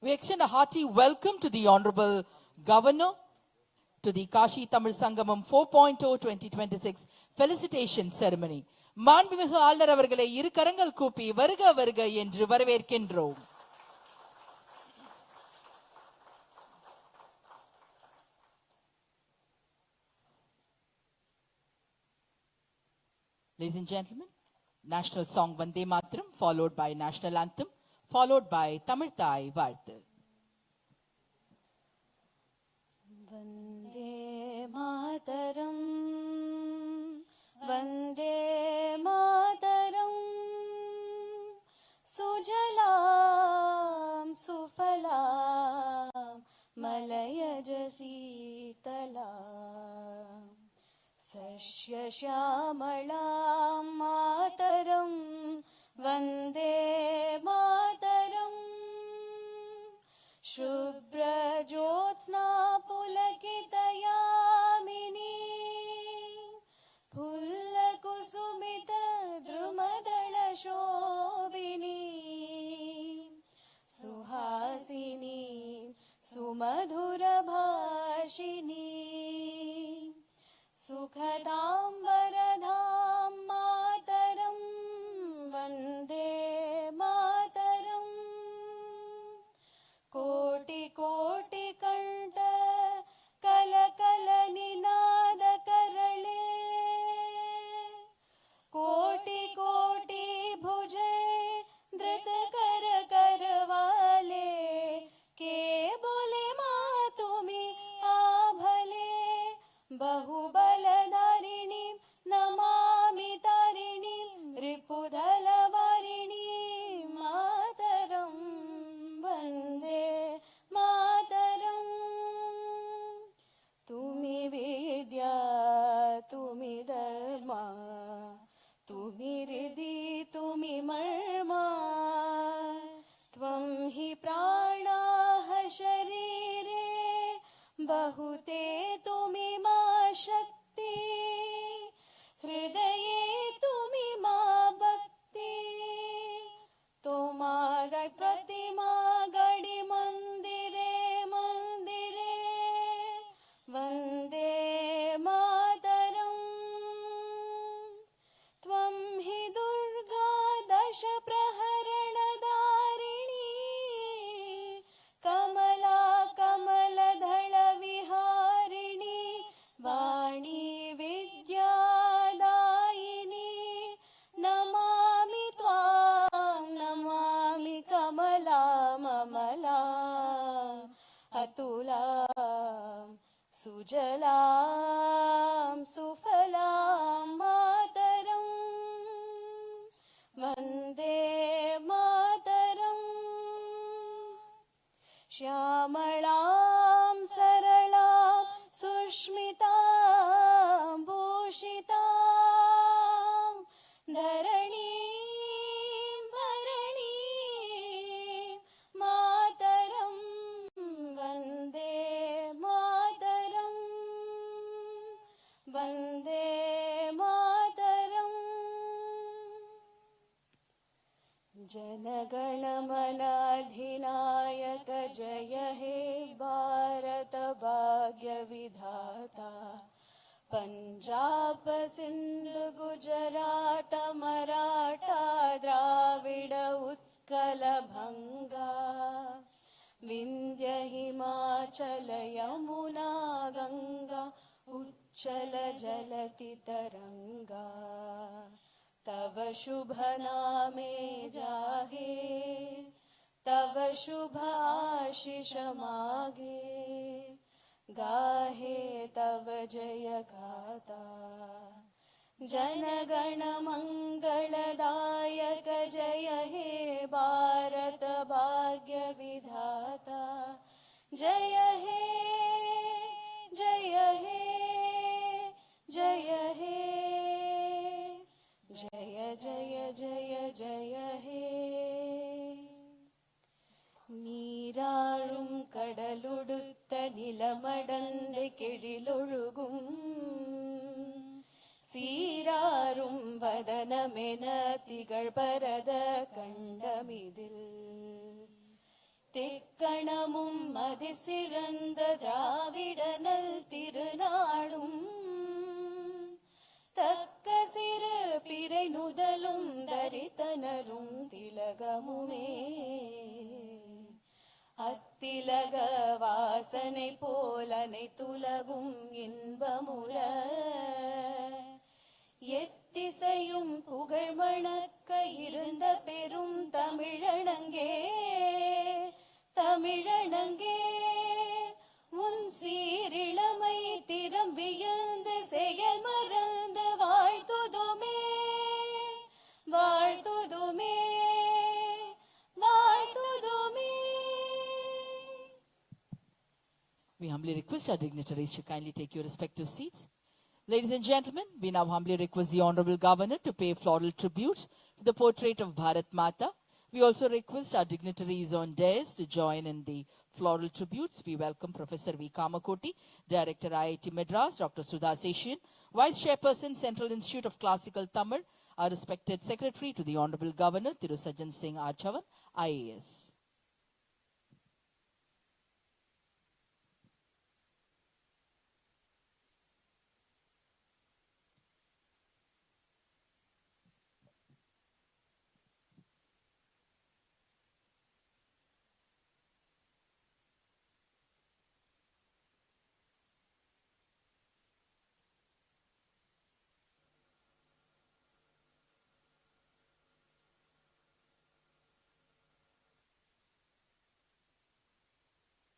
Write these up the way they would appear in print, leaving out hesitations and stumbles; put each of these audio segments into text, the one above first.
We extend a hearty welcome to the Honorable Governor to the Kashi Tamil Sangamam 4.0 2026 Felicitation Ceremony. மாண்புமிகு ஆளுநர் அவர்களை இரு கரங்கள் கூப்பி வருக வருக என்று வரவேற்கின்றோம். Ladies and gentlemen, national song Vande Mataram followed by national anthem followed by Tamil Thai Varthu. Vande Mataram Vande Mataram Sujalam Sufalam Malayaj Sitalam Sashya Shyamalam Mataram Vande Mataram Shubhra Jyotsna Pulakitayamini Pulla Kusumita Drumadala Shobhini Suhasini Sumadhura Bhashini Sukhadam Varadham Mataram Vande Mataram Koti Koti Kanta Kala Kala Ninada Karale Koti Koti Bhujay Drita Kara Karavale Ke Bole Matumi Abhale Bahubaladharini Namami Tarini Ripudhalavarini Mataram Vande Mataram Tumi Vidya Tumi Dharma Tumi Riddhi Tumi Marma Tvam hi pranaha sharire Bahute Tumi ma Shakti Hridaye Tumi ma Bhakti Tomara Pratima Gadi Mandire Mandire Vande Mataram Tvam hi Durga Dasha Praharana Darini Kamala Kamala Dhala Viharini Vani Vidyadayini Namami Tvam Namami Kamalam Amalam Atulam Sujalam Sufalam Mataram Vande Mataram Shyamalam Saralam Sushmitam Bhushitam Dharanim Varanim Mataram Vande Mataram Vande Mataram जनगणमनाधिनायक जय हे भारत भाग्य विधाता पंजाब सिंध गुजरात मराठा द्राविड उत्कल भंगा विंध्य हिमाचल यमुना गंगा उच्चल जलति तरंगा तव शुभ नामे जाहे तव शुभ आशीष मागे गाहे तव जय गाथा जनगण मंगलदायक जय हे भारत भाग्य विधाता जय हे जय हे जय हे जय जय जय जय हे நீராறும் கடலுடுத்த நிலமடந்தை கெழிலொழுகும் சீராறும் வதனமென திகழ்பரத கண்டமிதில் திக் எக்கணமும் அதிசிறந்த திராவிடனல் திருநாடும் தக்க சிறு பிறை நுதலும் தரித்தனரும் திலகமுமே அத்திலக வாசனை போலனை துலகும் இன்பமுற எத்திசையும் புகழ் மணக்க இருந்த பெரும் தமிழனங்கே தமிழனங்கே உன் சீரிளமை திறம் வியந்து செயல் மறந்து வாழ்த்துதுமே வாழ்த்துதுமே வாழ்த்துதுமே. We humbly request our dignitaries to kindly take your respective seats. Ladies and gentlemen, we now humbly request the Honorable Governor to pay floral tribute to the portrait of Bharat Mata. We also request our dignitaries on dais to join in the floral tributes. We welcome Professor V. Kamakoti, Director IIT Madras, Dr. Sudha Seshan, Vice Chairperson, Central Institute of Classical Tamil, our respected Secretary to the Honorable Governor, Thiru Sajjan Singh Archavan, IAS.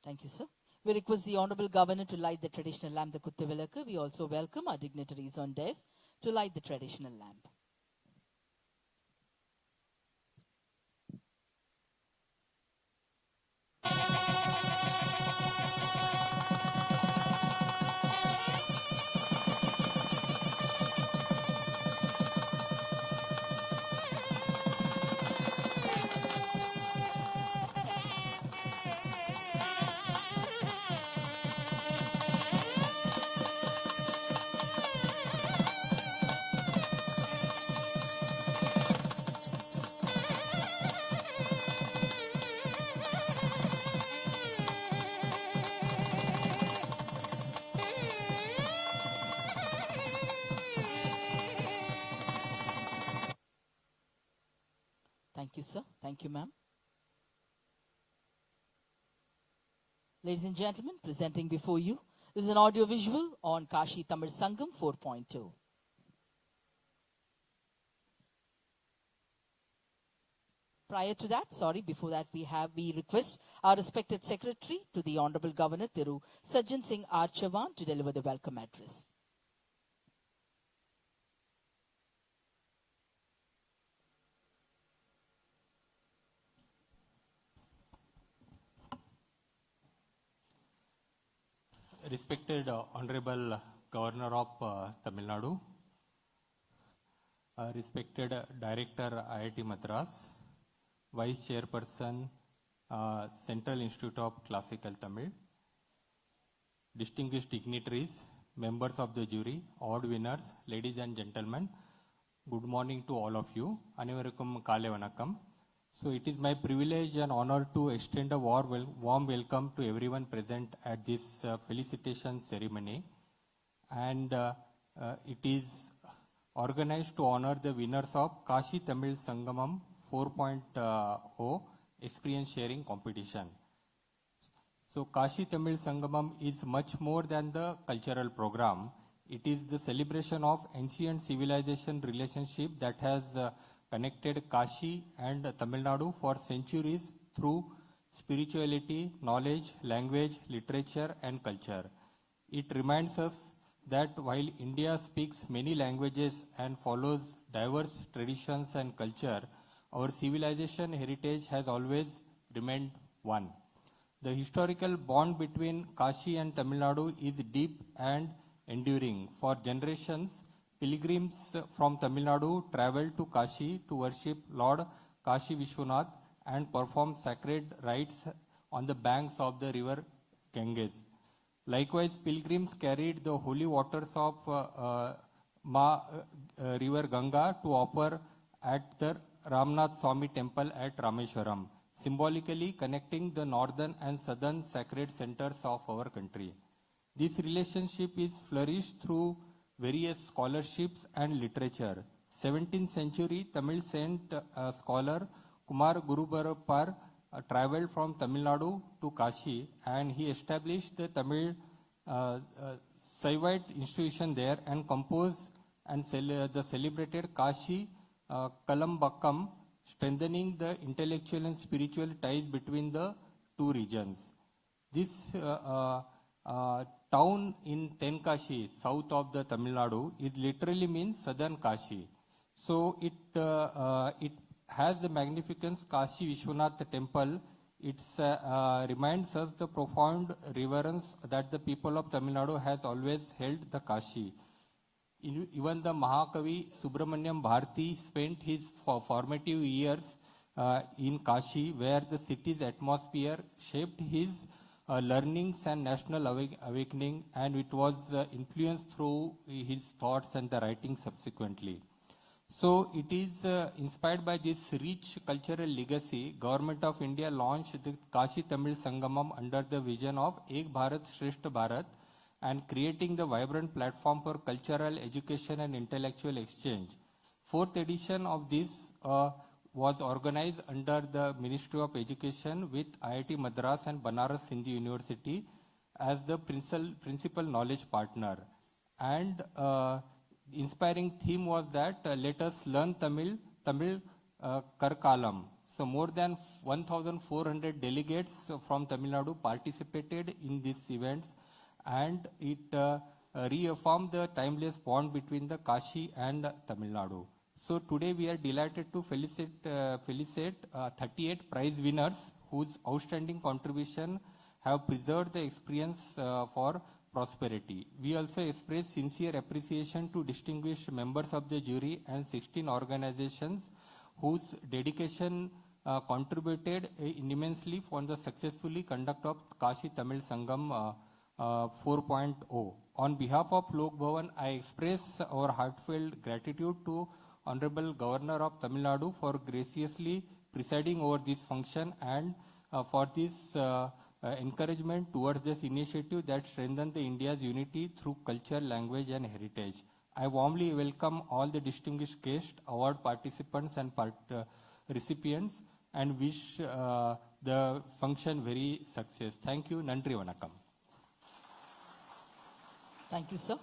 Thank you, sir. We request the Honorable Governor to light the traditional lamp, the Kuttivilakku. We also welcome our dignitaries on dais to light the traditional lamp. Thank you, sir. Thank you, ma'am. Ladies and gentlemen, presenting before you is an audio visual on Kashi Tamil Sangam 4.0. Prior to that, before that we request our respected Secretary to the Honorable Governor Thiru Sajjan Singh Archavan to deliver the welcome address. Respected Honorable Governor of Tamil Nadu, respected Director IIT Madras, Vice Chairperson Central Institute of Classical Tamil, distinguished dignitaries, members of the jury, award winners, ladies and gentlemen, good morning to all of you. Anivarakum Kale Vanakkam. So it is my privilege and honor to extend a warm welcome to everyone present at this felicitation ceremony. And it is organized to honor the winners of Kashi Tamil Sangamam 4.0 experience sharing competition. So Kashi Tamil Sangamam is much more than the cultural program. It is the celebration of ancient civilization relationship that has connected Kashi and Tamil Nadu for centuries through spirituality, knowledge, language, literature and culture. It reminds us that while India speaks many languages and follows diverse traditions and culture, our civilization heritage has always remained one. The historical bond between Kashi and Tamil Nadu is deep and enduring. For generations, pilgrims from Tamil Nadu traveled to Kashi to worship Lord Kashi Vishwanath and perform sacred rites on the banks of the river Ganges. Likewise, pilgrims carried the holy waters of river Ganga to offer at the Ramnath Swami temple at Rameshwaram. symbolically connecting the northern and southern sacred centers of our country. This relationship is flourished through various scholarships and literature. 17th century Tamil saint scholar Kumar Gurubarapar traveled from Tamil Nadu to Kashi, and he established the Tamil Saivite institution there and composed the celebrated Kashi Kalambakam, strengthening the intellectual and spiritual ties between the two regions. This town in Tenkashi, south of the Tamil Nadu, it literally means southern Kashi. So it has the magnificence Kashi Vishwanath temple. It reminds us the profound reverence that the people of Tamil Nadu has always held the Kashi. Even the Mahakavi Subramanyam Bharati spent his formative years in Kashi, where the city's atmosphere shaped his learnings and national awakening, and it was influenced through his thoughts and the writing subsequently. So it is inspired by this rich cultural legacy, Government of India launched the Kashi Tamil Sangamam under the vision of Ek Bharat Shrestha Bharat, and creating the vibrant platform for cultural, education and intellectual exchange. Fourth edition of this was organized under the Ministry of Education with IIT Madras and Banaras Hindu University as the principal knowledge partner. And inspiring theme was that let us learn Tamil Karkalam. So more than 1,400 delegates from Tamil Nadu participated in these events, and it reaffirmed the timeless bond between the Kashi and Tamil Nadu. So today we are delighted to felicitate 38 prize winners whose outstanding contribution have preserved the experience for prosperity. We also express sincere appreciation to distinguished members of the jury and 16 organizations whose dedication contributed immensely for the successfully conduct of Kashi Tamil Sangam 4.0. On behalf of Lok Bhavan, I express our heartfelt gratitude to Honorable Governor of Tamil Nadu for graciously presiding over this function and for this encouragement towards this initiative that strengthens the India's unity through culture, language and heritage. I warmly welcome all the distinguished guests, award participants and recipients, and wish the function very success. Thank you. Nandri Vanakkam. Thank you, sir.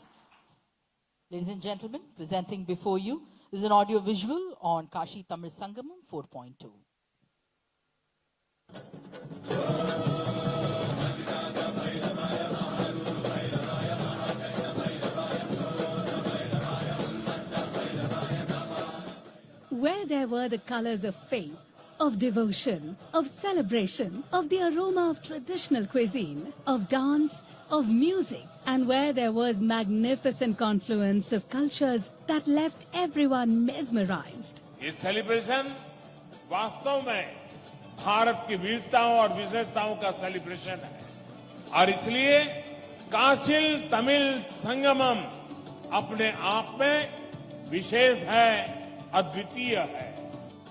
Ladies and gentlemen, presenting before you is an audio visual on Kashi Tamil Sangamam 4.0. Where there were the colors of faith, of devotion, of celebration, of the aroma of traditional cuisine, of dance, of music, and where there was magnificent confluence of cultures that left everyone mesmerized. ये celebration वास्तव में भारत की वीरताओं और विशेषताओं का celebration है और इसलिए काशी तमिल संगमम अपने आप में विशेष है, अद्वितीय है.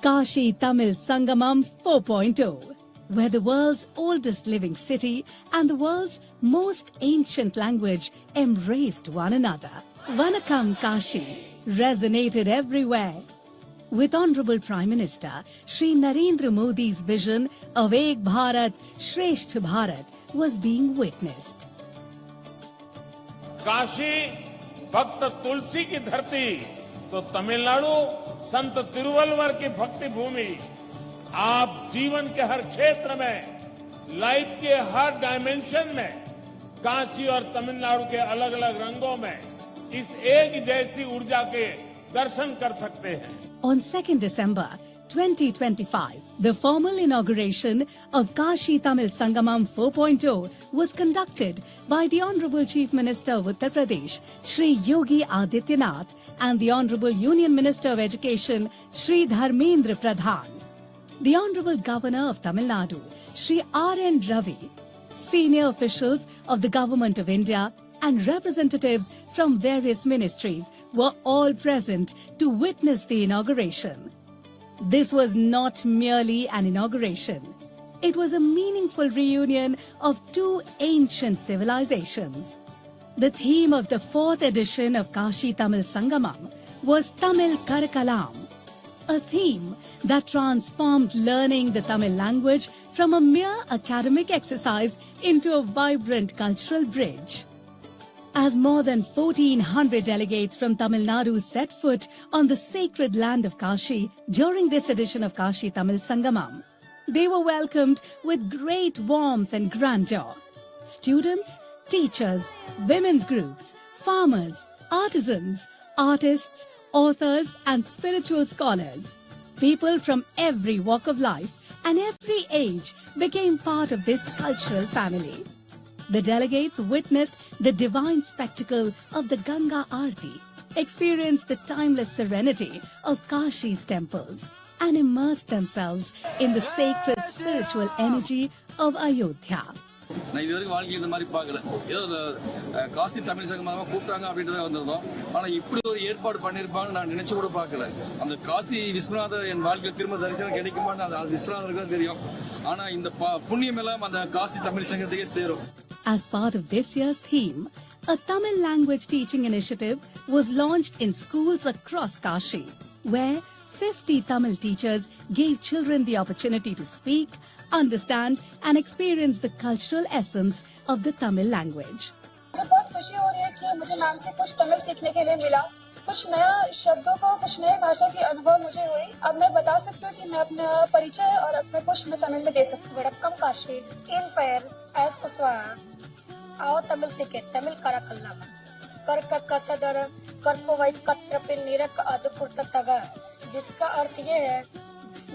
Kashi Tamil Sangamam 4.0, where the world's oldest living city and the world's most ancient language embraced one another. Vanakkam Kashi resonated everywhere. With Honorable Prime Minister Shri Narendra Modi's vision of Ek Bharat Shrestha Bharat was being witnessed. Kashi भक्त तुलसी की धरती तो तमिलनाडु संत तिरुवल्लुवर की भक्ति भूमि. आप जीवन के हर क्षेत्र में, लाइफ के हर डायमेंशन में काशी और तमिलनाडु के अलग अलग रंगों में इस एक जैसी ऊर्जा के दर्शन कर सकते हैं. On 2nd December 2025, the formal inauguration of Kashi Tamil Sangamam 4.0 was conducted by the Honorable Chief Minister of Uttar Pradesh, Shri Yogi Adityanath, and the Honorable Union Minister of Education, Shri Dharmendra Pradhan. The Honorable Governor of Tamil Nadu, Shri R.N. Ravi, senior officials of the Government of India, and representatives from various ministries were all present to witness the inauguration. This was not merely an inauguration. It was a meaningful reunion of two ancient civilizations. The theme of the 4th edition of Kashi Tamil Sangamam was Tamil Karakalam, a theme that transformed learning the Tamil language from a mere academic exercise into a vibrant cultural bridge. As more than 1,400 delegates from Tamil Nadu set foot on the sacred land of Kashi during this edition of Kashi Tamil Sangamam, they were welcomed with great warmth and grandeur. Students, teachers, women's groups, farmers, artisans, artists, authors and spiritual scholars, people from every walk of life and every age became part of this cultural family. The delegates witnessed the divine spectacle of the Ganga Aarti, experienced the timeless serenity of Kashi's temples, and immersed themselves in the sacred spiritual energy of Ayodhya. நான் இதுவரைக்கும் வாழ்க்கையில் இந்த மாதிரி பார்க்கல. ஏதோ காசி தமிழ் சங்கமாக கூப்பிட்டாங்க அப்படின்றத வந்திருந்தோம். ஆனால் இப்படி ஒரு ஏற்பாடு பண்ணியிருப்பாங்க நான் நினைச்சு கூட பார்க்கல. அந்த காசி விஸ்வநாதர் என் வாழ்க்கையில் திரும்ப தரிசனம் கிடைக்குமான்னு அது விஸ்வநாதருக்கு தான் தெரியும். ஆனால் இந்த புண்ணியம் எல்லாம் அந்த காசி தமிழ் சங்கத்துக்கே சேரும். As part of this year's theme, a Tamil language teaching initiative was launched in schools across Kashi, where 50 Tamil teachers gave children the opportunity to speak, understand and experience the cultural essence of the Tamil language. मुझे बहुत खुशी हो रही है कि मुझे ma'am से कुछ तमिल सीखने के लिए मिला, कुछ नया शब्दों को, कुछ नए भाषा की अनुभव मुझे हुई. अब मैं बता सकती हूँ कि मैं अपना परिचय और अपने पुष्प में तमिल में दे सकती हूँ. वड़क्कम काशी इन पैर ऐस कसवा आओ तमिल सीखे तमिल करकल्ला कर कसदर कर को वही कत्रपिन निरक अदपुरत तगा, जिसका अर्थ ये है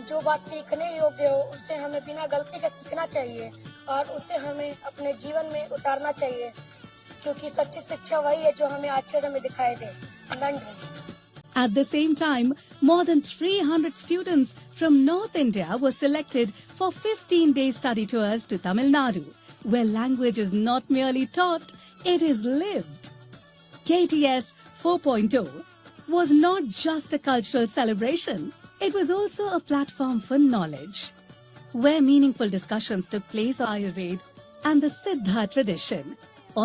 जो बात सीखने योग्य हो उसे हमें बिना गलती के सीखना चाहिए और उसे हमें अपने जीवन में उतारना चाहिए, क्योंकि सच्ची शिक्षा वही है जो हमें आचरण में दिखाई दे. At the same time, more than 300 students from North India were selected for 15-day study tours to Tamil Nadu, where language is not merely taught, it is lived. KTS 4.0 was not just a cultural celebration, it was also a platform for knowledge, where meaningful discussions took place on Ayurveda and the Siddha tradition,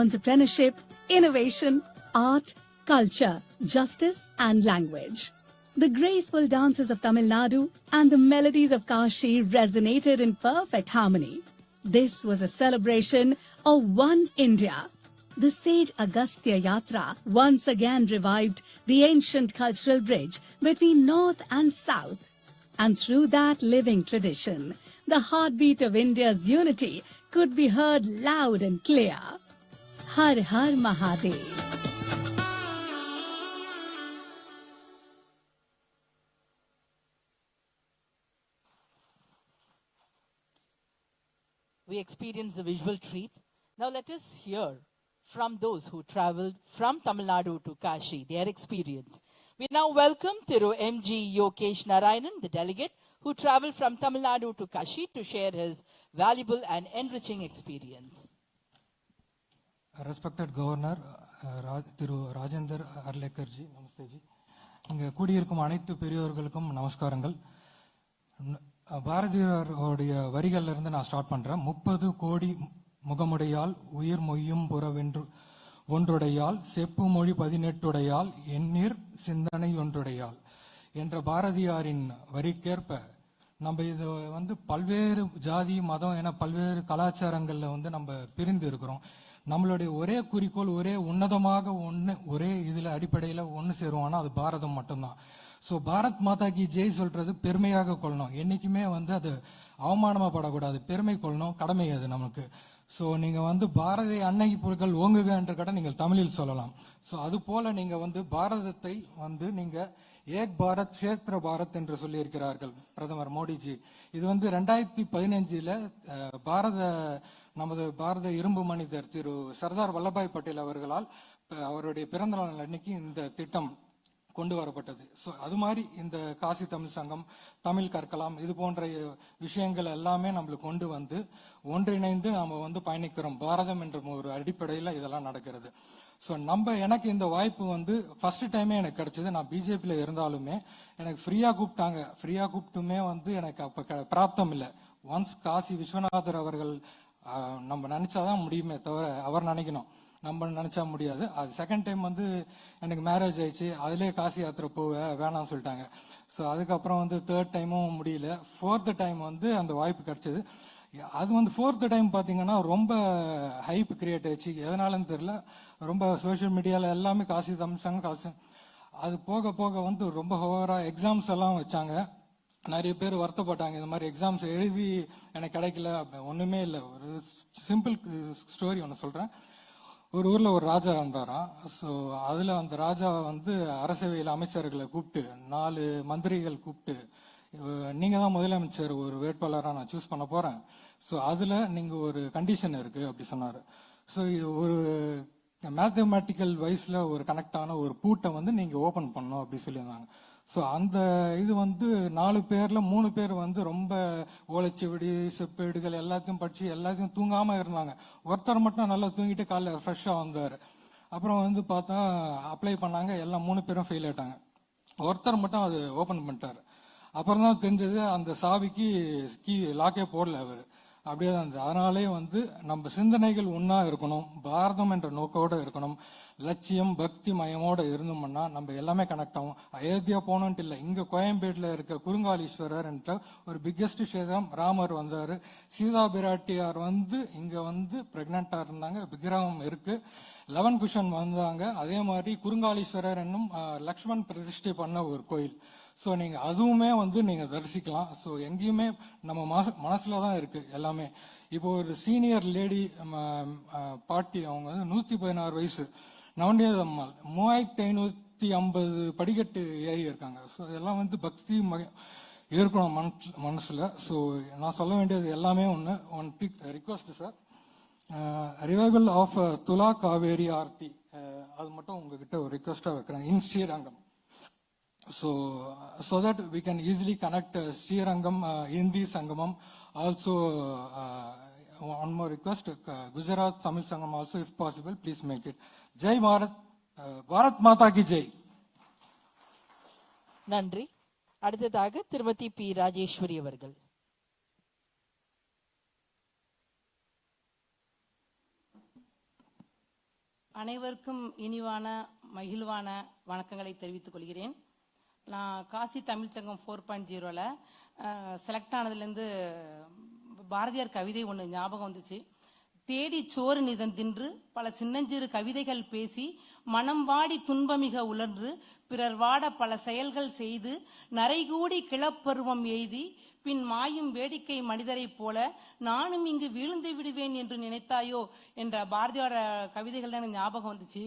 entrepreneurship, innovation, art, culture, justice and language. The graceful dances of Tamil Nadu and the melodies of Kashi resonated in perfect harmony. This was a celebration of One India. The sage Agastya Yatra once again revived the ancient cultural bridge between North and South. And through that living tradition, the heartbeat of India's unity could be heard loud and clear. Har Har Mahadev. We experienced the visual treat. Now let us hear from those who travelled from Tamil Nadu to Kashi, their experience. We now welcome Thiru M.G. Yokesh Narayanan, the delegate, who travelled from Tamil Nadu to Kashi to share his valuable and enriching experience. Respected Governor, Thiru Rajendra Arlekar ji, Namaste ji. இங்கே கூடியிருக்கும் அனைத்து பெரியோர்களுக்கும் நமஸ்காரங்கள். பாரதியாருடைய வரிகள்ல இருந்து நான் start பண்றேன். 30 கோடி முகமுடையால் உயிர் மொய்யும் புறவென்று ஒன்றுடையால் செப்பு மொழி 18 எண்ணீர் சிந்தனை ஒன்றுடையால் என்ற பாரதியாரின் வரிக்கேற்ப நம்ம இது பல்வேறு ஜாதி மதம் என பல்வேறு கலாச்சாரங்கள்ல நம்ம பிரிந்து இருக்கிறோம். நம்மளுடைய ஒரே குறிக்கோள், ஒரே உன்னதமாக ஒரே இதுல அடிப்படையில ஒன்று சேருவோம்னா அது பாரதம் மட்டும்தான். ஸோ பாரத் மாதா கி ஜெய் சொல்றது பெருமையாக கொள்ளணும். என்னைக்குமே அது அவமானமா படக்கூடாது, பெருமை கொள்ளணும், கடமை அது நமக்கு. ஸோ நீங்க பாரதிய அன்னை புகழ் ஓங்குக என்ற கடை நீங்கள் தமிழில் சொல்லலாம். ஸோ அது போல நீங்க பாரதத்தை நீங்க ஏக் பாரத் சேத்ர பாரத் என்று சொல்லி இருக்கிறார்கள் பிரதமர் மோடிஜி. இது 2015 நமது பாரத இரும்பு மனிதர் திரு சர்தார் வல்லபாய் பட்டேல் அவர்களால் அவருடைய பிறந்த நாள் அன்னைக்கு இந்த திட்டம் கொண்டு வரப்பட்டது. ஸோ அது மாதிரி இந்த காசி தமிழ் சங்கம், தமிழ் கற்கலாம், இது போன்ற விஷயங்கள் எல்லாமே நம்மளுக்கு கொண்டு வந்து ஒன்றிணைந்து நம்ம பயணிக்கிறோம். பாரதம் என்ற ஒரு அடிப்படையில் இதெல்லாம் நடக்கிறது. ஸோ எனக்கு இந்த வாய்ப்பு ஃபர்ஸ்ட் டைமே எனக்கு கிடைச்சது. நான் பிஜேபியில இருந்தாலுமே எனக்கு ஃப்ரீயா கூப்பிட்டாங்க. ஃப்ரீயா கூப்பிட்டுமே எனக்கு அப்ப பிராப்தம் இல்லை. ஒன்ஸ் காசி விஸ்வநாதர் அவர்கள் நம்ம நினைச்சாதான் முடியுமே தவிர அவர் நினைக்கணும், நம்ம நினைச்சா முடியாது. அது செகண்ட் டைம் எனக்கு மேரேஜ் ஆயிடுச்சு. அதுலேயே காசி யாத்திரை வேணாம்னு சொல்லிட்டாங்க. ஸோ அதுக்கப்புறம் தேர்ட் டைமும் முடியல. ஃபோர்த் டைம் அந்த வாய்ப்பு கிடைச்சது. அது ஃபோர்த் டைம் பார்த்தீங்கன்னா ரொம்ப ஹைப் கிரியேட் ஆயிடுச்சு. எதனாலன்னு தெரியல, ரொம்ப சோஷியல் மீடியாவில் எல்லாமே காசி தமிழ் சங்கம் காசி. அது போக போக ரொம்ப ஓவரா எக்ஸாம்ஸ் எல்லாம் வச்சாங்க. நிறைய பேர் வருத்தப்பட்டாங்க, இந்த மாதிரி எக்ஸாம்ஸ் எழுதி எனக்கு கிடைக்கல. ஒன்றுமே இல்லை. ஒரு சிம்பிள் ஸ்டோரி ஒன்று சொல்கிறேன். ஒரு ஊரில் ஒரு ராஜா வந்தாராம். ஸோ அதில் அந்த ராஜா அரசவையில் அமைச்சர்களை கூப்பிட்டு 4 மந்திரிகள் கூப்பிட்டு, நீங்கள் தான் முதலமைச்சர் ஒரு வேட்பாளராக நான் சூஸ் பண்ண போகிறேன். ஸோ அதில் நீங்கள் ஒரு கண்டிஷன் இருக்குது அப்படி சொன்னார். ஸோ இது ஒரு மேத்தமெட்டிக்கல் வைஸில் ஒரு கனெக்டான ஒரு பூட்டை நீங்கள் ஓப்பன் பண்ணணும் அப்படி சொல்லியிருந்தாங்க. ஸோ அந்த இது 4 பேர்ல 3 பேர் ரொம்ப ஓலைச்சுவடி செப்பேடுகள் எல்லாத்தையும் படிச்சு எல்லாத்தையும் தூங்காம இருந்தாங்க. ஒருத்தர் மட்டும் நல்லா தூங்கிட்டு காலைல ஃப்ரெஷ்ஷா வந்தார். அப்புறம் பார்த்தா அப்ளை பண்ணாங்க, எல்லாம் 3 பேரும் ஃபெயில் ஆயிட்டாங்க. ஒருத்தர் மட்டும் அது ஓபன் பண்ணிட்டாரு. அப்புறம் தான் தெரிஞ்சது அந்த சாவிக்கு கீ லாக்கே போடல அவர், அப்படியே தான் இருந்தது. அதனாலே நம்ம சிந்தனைகள் ஒன்னா இருக்கணும், பாரதம் என்ற நோக்கோட இருக்கணும், லட்சியம் பக்தி மயமோட இருந்தோம்னா நம்ம எல்லாமே கனெக்ட் ஆகும். அயோத்தியா போனோன்ட்டு இல்லை, இங்க கோயம்பேட்டில் இருக்க குறுங்காலீஸ்வரர் என்ற ஒரு பிக்கெஸ்ட் சேதம் ராமர் வந்தாரு. சீதா பிராட்டியார் இங்க பிரெக்னண்டா இருந்தாங்க, விக்கிரகம் இருக்கு. 11 குஷன் வந்தாங்க. அதே மாதிரி குறுங்காலீஸ்வரர் என்னும் லக்ஷ்மண் பிரதிஷ்டை பண்ண ஒரு கோயில். ஸோ நீங்க அதுவுமே நீங்க தரிசிக்கலாம். ஸோ எங்கேயுமே நம்ம மனசுல தான் இருக்கு எல்லாமே. இப்போ ஒரு சீனியர் லேடி பாட்டி, அவங்க 116 வயசு, நவண்டியது அம்மாள், 3550 படிக்கட்டு ஏறி இருக்காங்க. ஸோ இதெல்லாம் பக்தி இருக்கணும் மனசுல. ஸோ நான் சொல்ல வேண்டியது எல்லாமே one request sir, revival of Tula Kaveri Aarthi, அது மட்டும் உங்ககிட்ட ஒரு ரிக்வஸ்டா வைக்கிறேன் இன் Srirangam. So that we can easily connect Srirangam, Hindi Sangamam. Also, one more request, Gujarat Tamil Sangam also, if possible, please make it. Jai Bharat, Bharat Mata ki Jai. நன்றி. அடுத்ததாக திருமதி B Rajeswari அவர்கள். அனைவருக்கும் இனிவான மகிழ்வான வணக்கங்களை தெரிவித்துக் கொள்கிறேன். நான் காசி தமிழ் சங்கம் 4.0ல செலக்ட் ஆனதுலேருந்து பாரதியார் கவிதை ஒன்று ஞாபகம் வந்துச்சு. தேடி சோறு நிதம் தின்று பல சின்னஞ்சிறு கவிதைகள் பேசி மனம் வாடி துன்பமிக உழன்று பிறர் வாட பல செயல்கள் செய்து நரைகூடி கிளப்பருவம் எய்தி பின் மாயும் வேடிக்கை மனிதரைப் போல நானும் இங்கு வீழ்ந்து விடுவேன் என்று நினைத்தாயோ என்ற பாரதியோட கவிதைகள் தான் எனக்கு ஞாபகம் வந்துச்சு.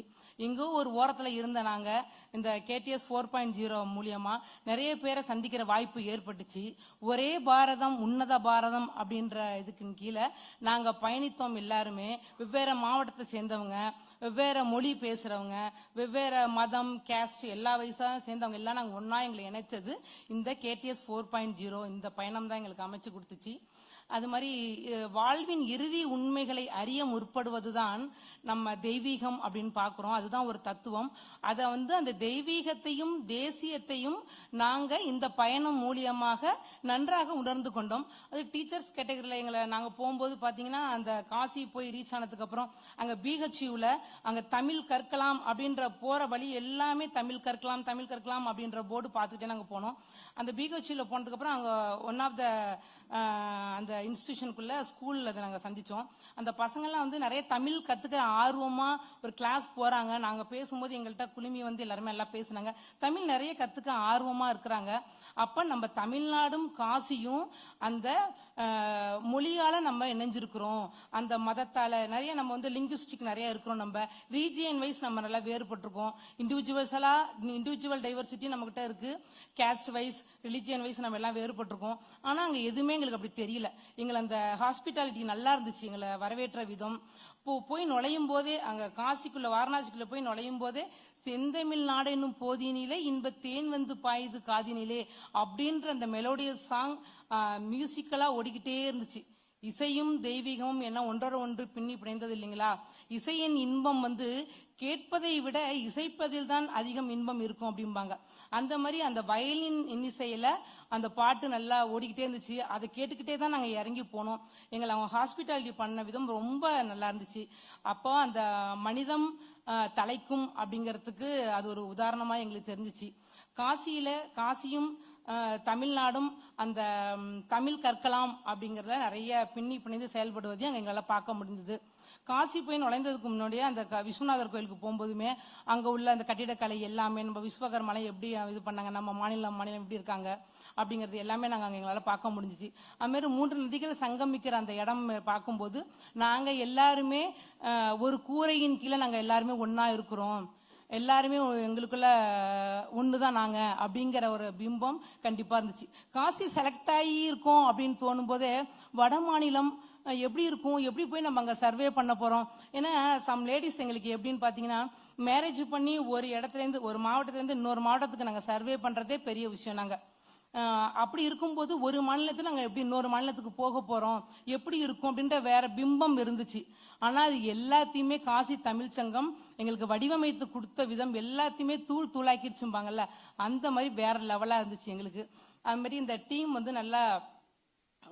எங்கோ ஒரு ஓரத்துல இருந்த நாங்க இந்த KTS 4.0 மூலியமா நிறைய பேரை சந்திக்கிற வாய்ப்பு ஏற்பட்டுச்சு. ஒரே பாரதம் உன்னத பாரதம் அப்படின்ற இதுக்கு கீழே நாங்க பயணித்தோம். எல்லாருமே வெவ்வேறு மாவட்டத்தை சேர்ந்தவங்க, வெவ்வேறு மொழி பேசுறவங்க, வெவ்வேறு மதம், கேஸ்ட் எல்லா வயசா சேர்ந்தவங்க எல்லாம் நாங்க ஒன்னா எங்களை இணைச்சது இந்த KTS 4.0 இந்த பயணம் தான் எங்களுக்கு அமைச்சு கொடுத்துச்சு. அது மாதிரி வாழ்வின் இறுதி உண்மைகளை அறிய முற்படுவதுதான் நம்ம தெய்வீகம் அப்படின்னு பாக்குறோம். அதுதான் ஒரு தத்துவம். அதை அந்த தெய்வீகத்தையும் தேசியத்தையும் நாங்க இந்த பயணம் மூலியமாக நன்றாக உணர்ந்து கொண்டோம். அது டீச்சர்ஸ் கேட்டகரியில எங்களை நாங்க போகும்போது பாத்தீங்கன்னா அந்த காசி போய் ரீச் ஆனதுக்கு அப்புறம் அங்க BHUல அங்க தமிழ் கற்கலாம் அப்படின்ற போற வழி எல்லாமே தமிழ் கற்கலாம் தமிழ் கற்கலாம் அப்படின்ற போர்டு பார்த்துக்கிட்டே நாங்க போனோம். அந்த BHUல போனதுக்கு அப்புறம் அங்க ஒன் ஆஃப் த அந்த இன்ஸ்டிடியூஷனுக்குள்ள ஸ்கூல்ல நாங்க சந்திச்சோம். அந்த பசங்கள்லாம் நிறைய தமிழ் கத்துக்கிற ஆர்வமா ஒரு கிளாஸ் போறாங்க. நாங்க பேசும்போது எங்கள்கிட்ட குழுமி எல்லாருமே எல்லாம் பேசுனாங்க. தமிழ் நிறைய கத்துக்க ஆர்வமா இருக்கிறாங்க. அப்ப நம்ம தமிழ்நாடும் காசியும் அந்த மொழியால நம்ம இணைஞ்சிருக்கிறோம். அந்த மதத்தால நிறைய நம்ம லிங்குஸ்டிக் நிறைய இருக்கிறோம். நம்ம ரீஜியன் வைஸ் நம்ம நல்லா வேறுபட்டிருக்கோம். இண்டிவிஜுவல் டைவர்சிட்டி நம்ம கிட்ட இருக்கு. கேஸ்ட் வைஸ், ரிலிஜியன் வைஸ் நம்ம எல்லாம் வேறுபட்டிருக்கோம். ஆனா அங்க எதுவுமே எங்களுக்கு அப்படி தெரியல. எங்களை அந்த ஹாஸ்பிட்டாலிட்டி நல்லா இருந்துச்சு. எங்களை வரவேற்ற விதம், போய் நுழையும் போதே அங்க காசிக்குள்ள வாரணாசிக்குள்ள போய் நுழையும் போதே செந்தமிழ் நாடு என்னும் போதினிலே இன்ப தேன் வந்து பாயுது காதினிலே அப்படின்ற அந்த மெலோடியஸ் சாங் மியூசிக்கலா ஓடிக்கிட்டே இருந்துச்சு. இசையும் தெய்வீகமும் என்ன ஒன்றோட ஒன்று பின்னி பிணைந்தது இல்லைங்களா? இசையின் இன்பம் வந்து கேட்பதை விட இசைப்பதில் தான் அதிகம் இன்பம் இருக்கும் அப்படிம்பாங்க. அந்த மாதிரி அந்த வயலின் இன்னிசையில அந்த பாட்டு நல்லா ஓடிக்கிட்டே இருந்துச்சு. அதை கேட்டுக்கிட்டே தான் நாங்கள் இறங்கி போனோம். எங்களை அவங்க ஹாஸ்பிட்டாலிட்டி பண்ண விதம் ரொம்ப நல்லா இருந்துச்சு. அப்போ அந்த மனிதம் தலைக்கும் அப்படிங்கிறதுக்கு அது ஒரு உதாரணமா எங்களுக்கு தெரிஞ்சிச்சு. காசியும் தமிழ்நாடும் அந்த தமிழ் கற்கலாம் அப்படிங்கிறத நிறைய பின்னி பிணைந்து செயல்படுவதையும் எங்களால் பார்க்க முடிஞ்சது. காசி போய் நுழைந்ததுக்கு முன்னாடியே அந்த விஸ்வநாதர் கோயிலுக்கு போகும்போதுமே அங்கே உள்ள அந்த கட்டிடக்கலை எல்லாமே நம்ம விஸ்வகர்மலை எப்படி இது பண்ணாங்க, நம்ம மாநிலம் எப்படி இருக்காங்க அப்படிங்கிறது எல்லாமே நாங்கள் அங்கே எங்களால் பார்க்க முடிஞ்சிச்சு. அதுமாரி 3 நதிகள் சங்கமிக்கிற அந்த இடம் பார்க்கும்போது நாங்கள் எல்லாருமே ஒரு கூரையின் கீழே நாங்கள் எல்லாருமே ஒன்றா இருக்கிறோம், எல்லாருமே எங்களுக்குள்ள ஒண்ணுதான் நாங்க அப்படிங்கிற ஒரு பிம்பம் கண்டிப்பா இருந்துச்சு. காசி செலக்ட் ஆகி இருக்கோம் அப்படின்னு தோணும் போதே வட மாநிலம் எப்படி இருக்கும், எப்படி போய் நம்ம அங்க சர்வே பண்ண போறோம். ஏன்னா சம் லேடிஸ் எங்களுக்கு எப்படின்னு பாத்தீங்கன்னா மேரேஜ் பண்ணி ஒரு இடத்துல இருந்து ஒரு மாவட்டத்துல இருந்து இன்னொரு மாவட்டத்துக்கு நாங்க சர்வே பண்றதே பெரிய விஷயம். நாங்க அப்படி இருக்கும்போது ஒரு மாநிலத்துல நாங்க எப்படி இன்னொரு மாநிலத்துக்கு போக போறோம், எப்படி இருக்கும் அப்படின்ற வேற பிம்பம் இருந்துச்சு. ஆனா அது எல்லாத்தையுமே காசி தமிழ் சங்கம் எங்களுக்கு வடிவமைத்து கொடுத்த விதம் எல்லாத்தையுமே தூளாக்கிடுச்சும்பாங்கல்ல, அந்த மாதிரி வேற லெவலா இருந்துச்சு எங்களுக்கு. அது மாதிரி இந்த டீம் வந்து நல்லா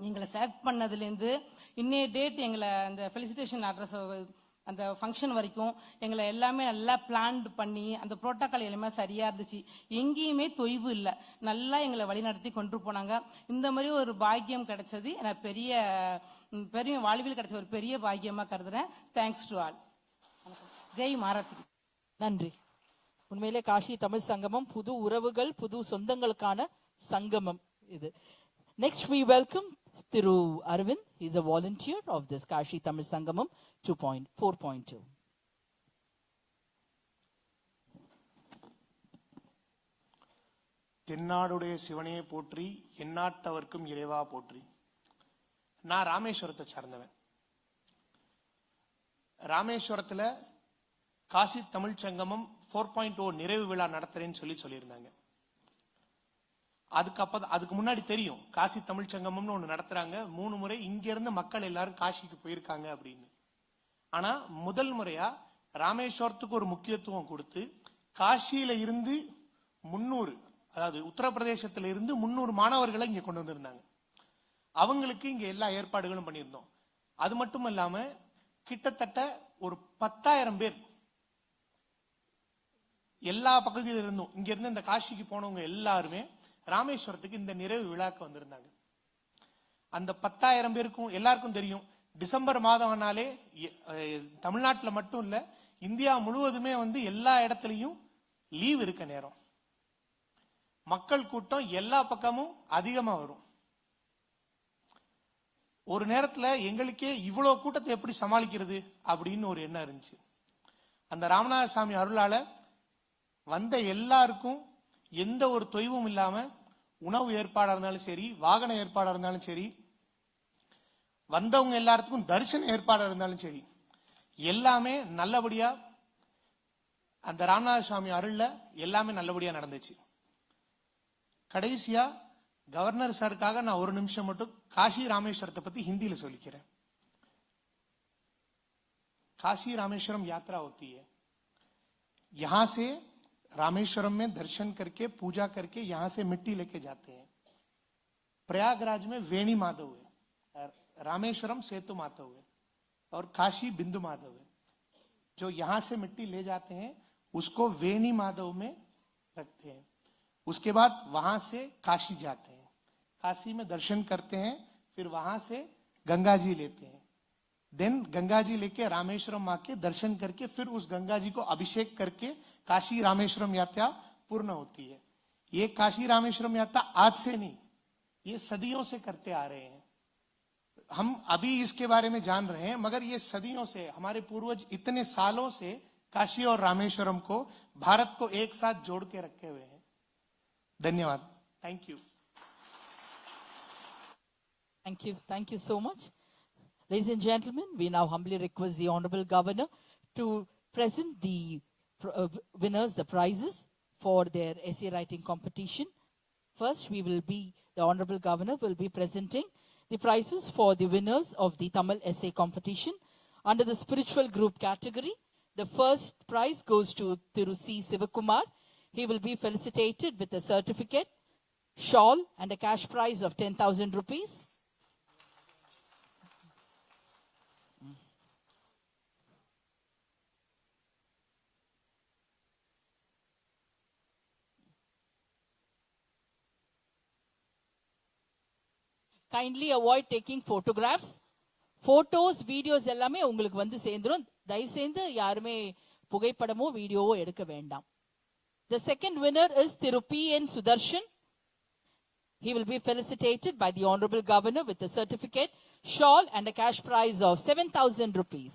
எங்களை செலக்ட் பண்ணதுலேருந்து இன்னைய டேட் எங்களை அந்த ஃபெலிசிட்டேஷன் அட்ரஸ் அந்த ஃபங்க்ஷன் வரைக்கும் எங்களை எல்லாமே நல்லா பிளான் பண்ணி அந்த புரோட்டோக்கால் எல்லாமே சரியா இருந்துச்சு. எங்கேயுமே தொய்வு இல்லை, நல்லா எங்களை வழி நடத்தி கொண்டு போனாங்க. இந்த மாதிரி ஒரு பாக்கியம் கிடைச்சது எனக்கு பெரிய வாழ்வில் கிடைச்ச ஒரு பெரிய பாக்கியமா கருதுறேன். Thanks to all. ஜெய் மாரதி. நன்றி. உண்மையிலே காஷி தமிழ் சங்கமம் புது உறவுகள் புது சொந்தங்களுக்கான சங்கமம் இது. Next we welcome Thiru Arvind. He is a volunteer of this Kashi Tamil Sangamam 4.0. தென்னாடுடைய சிவனே போற்றி, எந்நாட்டவர்க்கும் இறைவா போற்றி. நான் ராமேஸ்வரத்தை சார்ந்தவன். ராமேஸ்வரத்துல காசி தமிழ் சங்கமம் 4.0 நிறைவு விழா நடத்துறேன்னு சொல்லியிருந்தாங்க. அதுக்கு முன்னாடி தெரியும் காசி தமிழ் சங்கமம்னு ஒண்ணு நடத்துறாங்க. 3 முறை இங்க இருந்து மக்கள் எல்லாரும் காசிக்கு போயிருக்காங்க அப்படின்னு. ஆனா முதல் முறையா ராமேஸ்வரத்துக்கு ஒரு முக்கியத்துவம் கொடுத்து காசியில இருந்து 300, அதாவது உத்தரப்பிரதேசத்துல இருந்து 300 மாணவர்களை இங்க கொண்டு வந்திருந்தாங்க. அவங்களுக்கு இங்க எல்லா ஏற்பாடுகளும் பண்ணியிருந்தோம். அது மட்டும் இல்லாம கிட்டத்தட்ட ஒரு 10,000 பேர் எல்லா பகுதியில இருந்தும் இங்க இருந்து இந்த காசிக்கு போனவங்க எல்லாருமே ராமேஸ்வரத்துக்கு இந்த நிறைவு விழாக்கு வந்திருந்தாங்க. அந்த 10,000 பேருக்கும் எல்லாருக்கும் தெரியும், டிசம்பர் மாதம் ஆனாலே தமிழ்நாட்டில் மட்டும் இல்ல இந்தியா முழுவதுமே வந்து எல்லா இடத்துலயும் லீவ் இருக்க நேரம், மக்கள் கூட்டம் எல்லா பக்கமும் அதிகமா வரும். ஒரு நேரத்துல எங்களுக்கே இவ்வளவு கூட்டத்தை எப்படி சமாளிக்கிறது அப்படின்னு ஒரு எண்ணம் இருந்துச்சு. அந்த ராமநாத சாமி அருளால வந்த எல்லாருக்கும் எந்த ஒரு தொய்வும் இல்லாம உணவு ஏற்பாடா இருந்தாலும் சரி, வாகன ஏற்பாடா இருந்தாலும் சரி, வந்தவங்க எல்லாத்துக்கும் தரிசன ஏற்பாடா இருந்தாலும் சரி, எல்லாமே நல்லபடியா அந்த ராமநாத சுவாமி அருள்ல எல்லாமே நல்லபடியா நடந்துச்சு. கடைசியா கவர்னர் சாருக்காக நான் ஒரு நிமிஷம் மட்டும் காசி ராமேஸ்வரத்தை பத்தி हिंदी சொல்லிக்கிறேன். काशी रामेश्वरम यात्रा होती है, यहां से रामेश्वरम में दर्शन करके पूजा करके यहां से मिट्टी लेके जाते हैं. प्रयागराज में वेणी माधव है, रामेश्वरम सेतु माधव है और काशी बिंदु माधव है. जो यहां से मिट्टी ले जाते हैं उसको वेणी माधव में रखते हैं. उसके बाद वहां से काशी जाते हैं, काशी में दर्शन करते हैं, फिर वहां से गंगा जी लेते हैं. देन गंगा जी लेके रामेश्वरम आके दर्शन करके फिर उस गंगा जी को अभिषेक करके काशी रामेश्वरम यात्रा पूर्ण होती है. ये काशी रामेश्वरम यात्रा आज से नहीं, ये सदियों से करते आ रहे हैं. हम अभी इसके बारे में जान रहे हैं, मगर ये सदियों से हमारे पूर्वज इतने सालों से काशी और रामेश्वरम को, भारत को एक साथ जोड़ के रखे हुए हैं. धन्यवाद. Thank you. Thank you so much. Ladies and gentlemen, we now humbly request the Honorable Governor to present the winners the prizes for their essay writing competition. First, the Honorable Governor will be presenting the prizes for the winners of the Tamil essay competition. Under the spiritual group category, the first prize goes to Thiru C. Sivakumar. He will be felicitated with a certificate, shawl and a cash prize of 10,000 rupees. Kindly avoid taking photographs. Photos, videos எல்லாமே உங்களுக்கு வந்து சேர்ந்துரும். தயவு செய்து யாருமே புகைப்படமோ வீடியோவோ எடுக்க வேண்டாம். The second winner is Thiru P.N. Sudarshan. He will be felicitated by the Honorable Governor with a certificate, shawl and a cash prize of 7,000 rupees.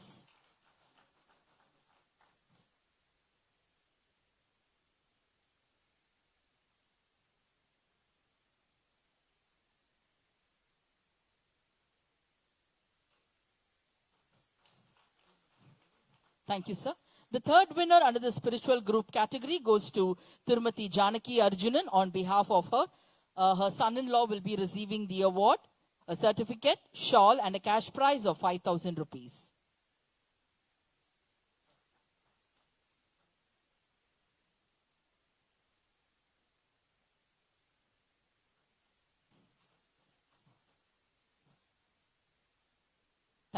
Thank you, sir. The third winner under the spiritual group category goes to Tirumati Janaki Arjunan. On behalf of her, her son-in-law will be receiving the award, a certificate, shawl and a cash prize of 5,000 rupees.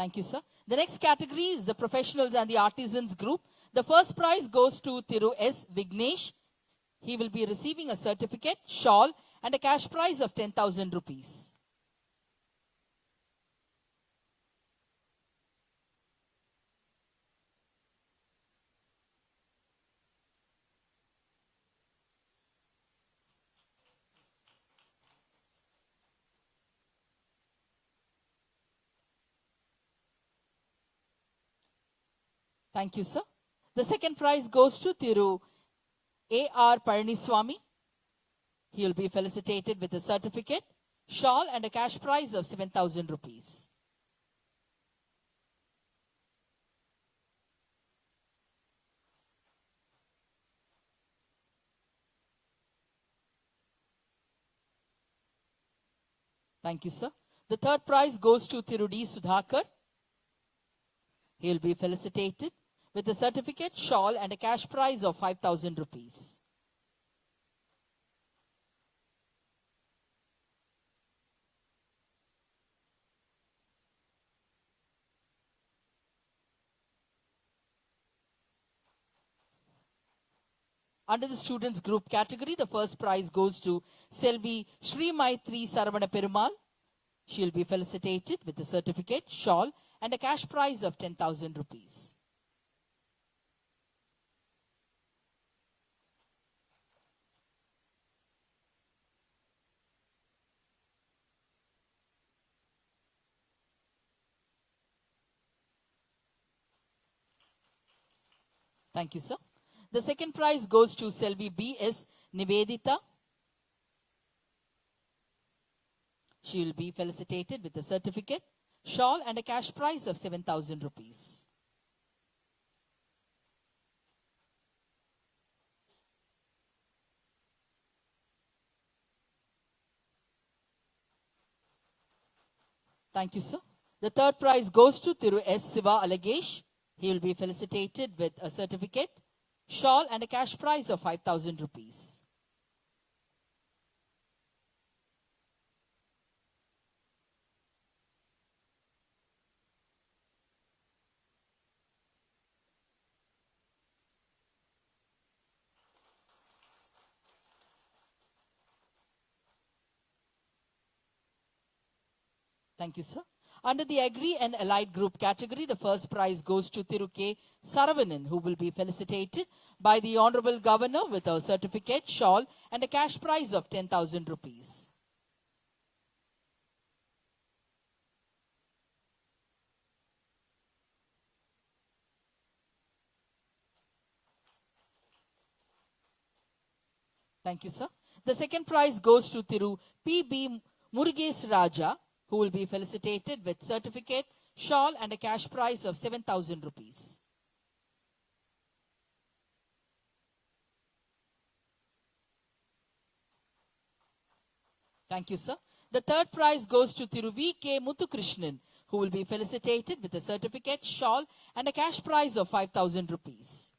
Thank you, sir. The next category is the professionals and the artisans group. The first prize goes to Thiru S. Vignesh. He will be receiving a certificate, shawl and a cash prize of 10,000 rupees. Thank you, sir. The second prize goes to Thiru A.R. Palaniswamy. He will be felicitated with a certificate, shawl and a cash prize of 7,000 rupees. Thank you, sir. The third prize goes to Thiru D. Sudhakar. He will be felicitated with a certificate, shawl and a cash prize of 5,000 rupees. Under the students group category, the first prize goes to Selvi Sri Maitri Saravana Perumal. She will be felicitated with a certificate, shawl and a cash prize of 10,000 rupees. Thank you, sir. The second prize goes to Selvi B.S. Nivedita. She will be felicitated with a certificate, shawl and a cash prize of 7,000 rupees. Thank you, sir. The third prize goes to Thiru S. Siva Alagesh. He will be felicitated with a certificate, shawl and a cash prize of 5,000 rupees. Thank you, sir. Under the Agri and Allied Group category, the first prize goes to Thiru K. Saravanan, who will be felicitated by the Honorable Governor with a certificate, shawl and a cash prize of 10,000 rupees. Thank you, sir. The second prize goes to Thiru P.B. Murugesh Raja, who will be felicitated with certificate, shawl and a cash prize of 7,000 rupees. Thank you, sir. The third prize goes to Thiru V.K. Muthukrishnan, who will be felicitated with a certificate, shawl, and a cash prize of 5,000 rupees.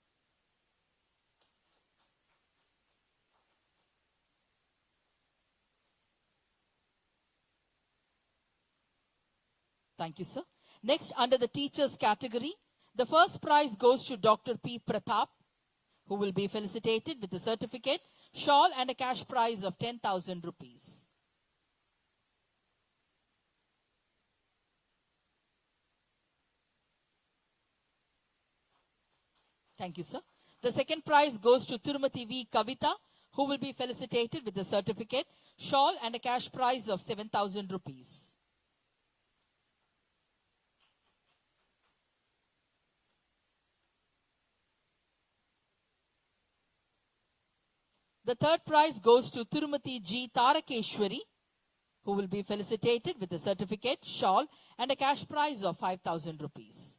Thank you, sir. Next, under the teachers category, the first prize goes to Dr. P. Pratap, who will be felicitated with a certificate, shawl, and a cash prize of 10,000 rupees. Thank you, sir. The second prize goes to Tirumati V. Kavita, who will be felicitated with a certificate, shawl, and a cash prize of 7,000 rupees. The third prize goes to Tirumati G. Tarakeshwari, who will be felicitated with a certificate, shawl, and a cash prize of 5,000 rupees.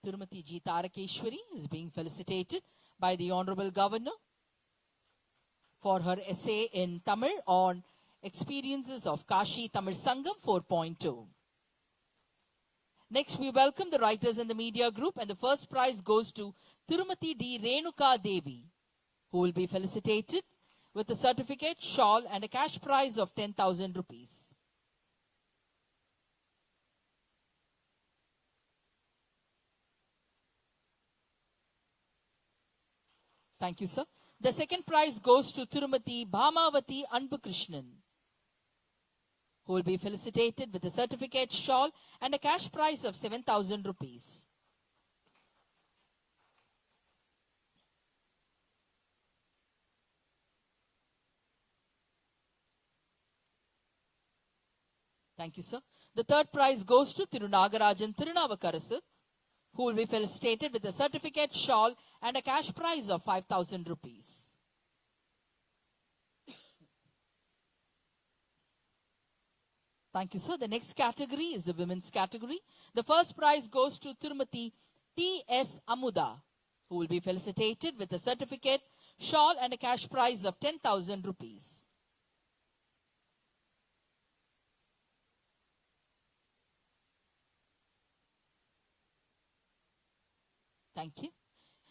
Tirumati G. Tarakeshwari is being felicitated by the Honorable Governor for her essay in Tamil on experiences of Kashi Tamil Sangam 4.0. Next, we welcome the writers in the media group, and the first prize goes to Tirumati D. Renuka Devi, who will be felicitated with a certificate, shawl, and a cash prize of 10,000 rupees. Thank you, sir. The second prize goes to Tirumati Bhamavati Anbukrishnan, who will be felicitated with a certificate, shawl, and a cash prize of 7,000 rupees. Thank you, sir. The third prize goes to Tirunagarajan Tirunavakarasu, who will be felicitated with a certificate, shawl, and a cash prize of 5,000 rupees. Thank you, sir. The next category is the women's category. The first prize goes to Tirumati T.S. Amuda, who will be felicitated with a certificate, shawl, and a cash prize of 10,000 rupees. Thank you.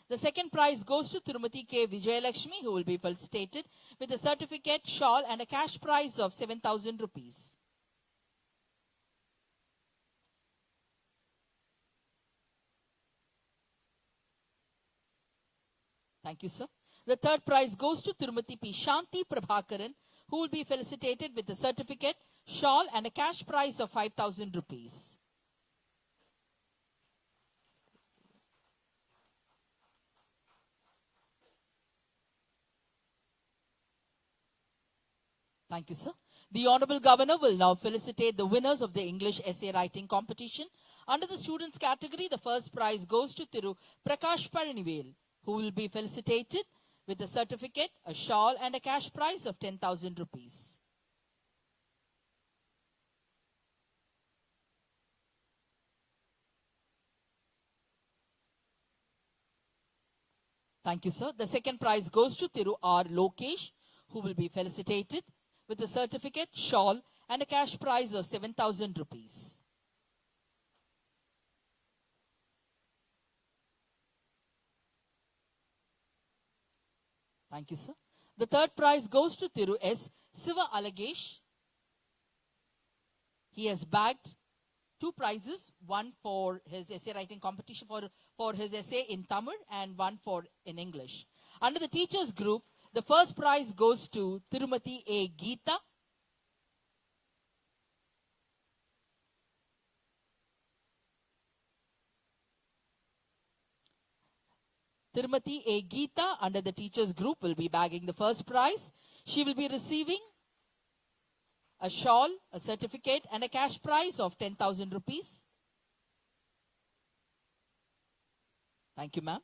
The second prize goes to Tirumati K. Vijayalakshmi, who will be felicitated with a certificate, shawl, and a cash prize of 7,000 rupees. Thank you, sir. The third prize goes to Tirumati P. Shanti Prabhakaran, who will be felicitated with a certificate, shawl, and a cash prize of 5,000 rupees. Thank you, sir. The Honorable Governor will now felicitate the winners of the English essay writing competition. Under the students category, the first prize goes to Thiru Prakash Paranivel, who will be felicitated with a certificate, a shawl, and a cash prize of 10,000 rupees. Thank you, sir. The second prize goes to Thiru R. Lokesh, who will be felicitated with a certificate, shawl, and a cash prize of 7,000 rupees. Thank you, sir. The third prize goes to Thiru S. Siva Alagesh. He has bagged two prizes, one for his essay writing competition for his essay in Tamil and one for in English. Under the teachers group, the first prize goes to Tirumati A. Geeta. Tirumati A. Geeta under the teachers group will be bagging the first prize. She will be receiving a shawl, a certificate, and a cash prize of 10,000 rupees. Thank you, ma'am.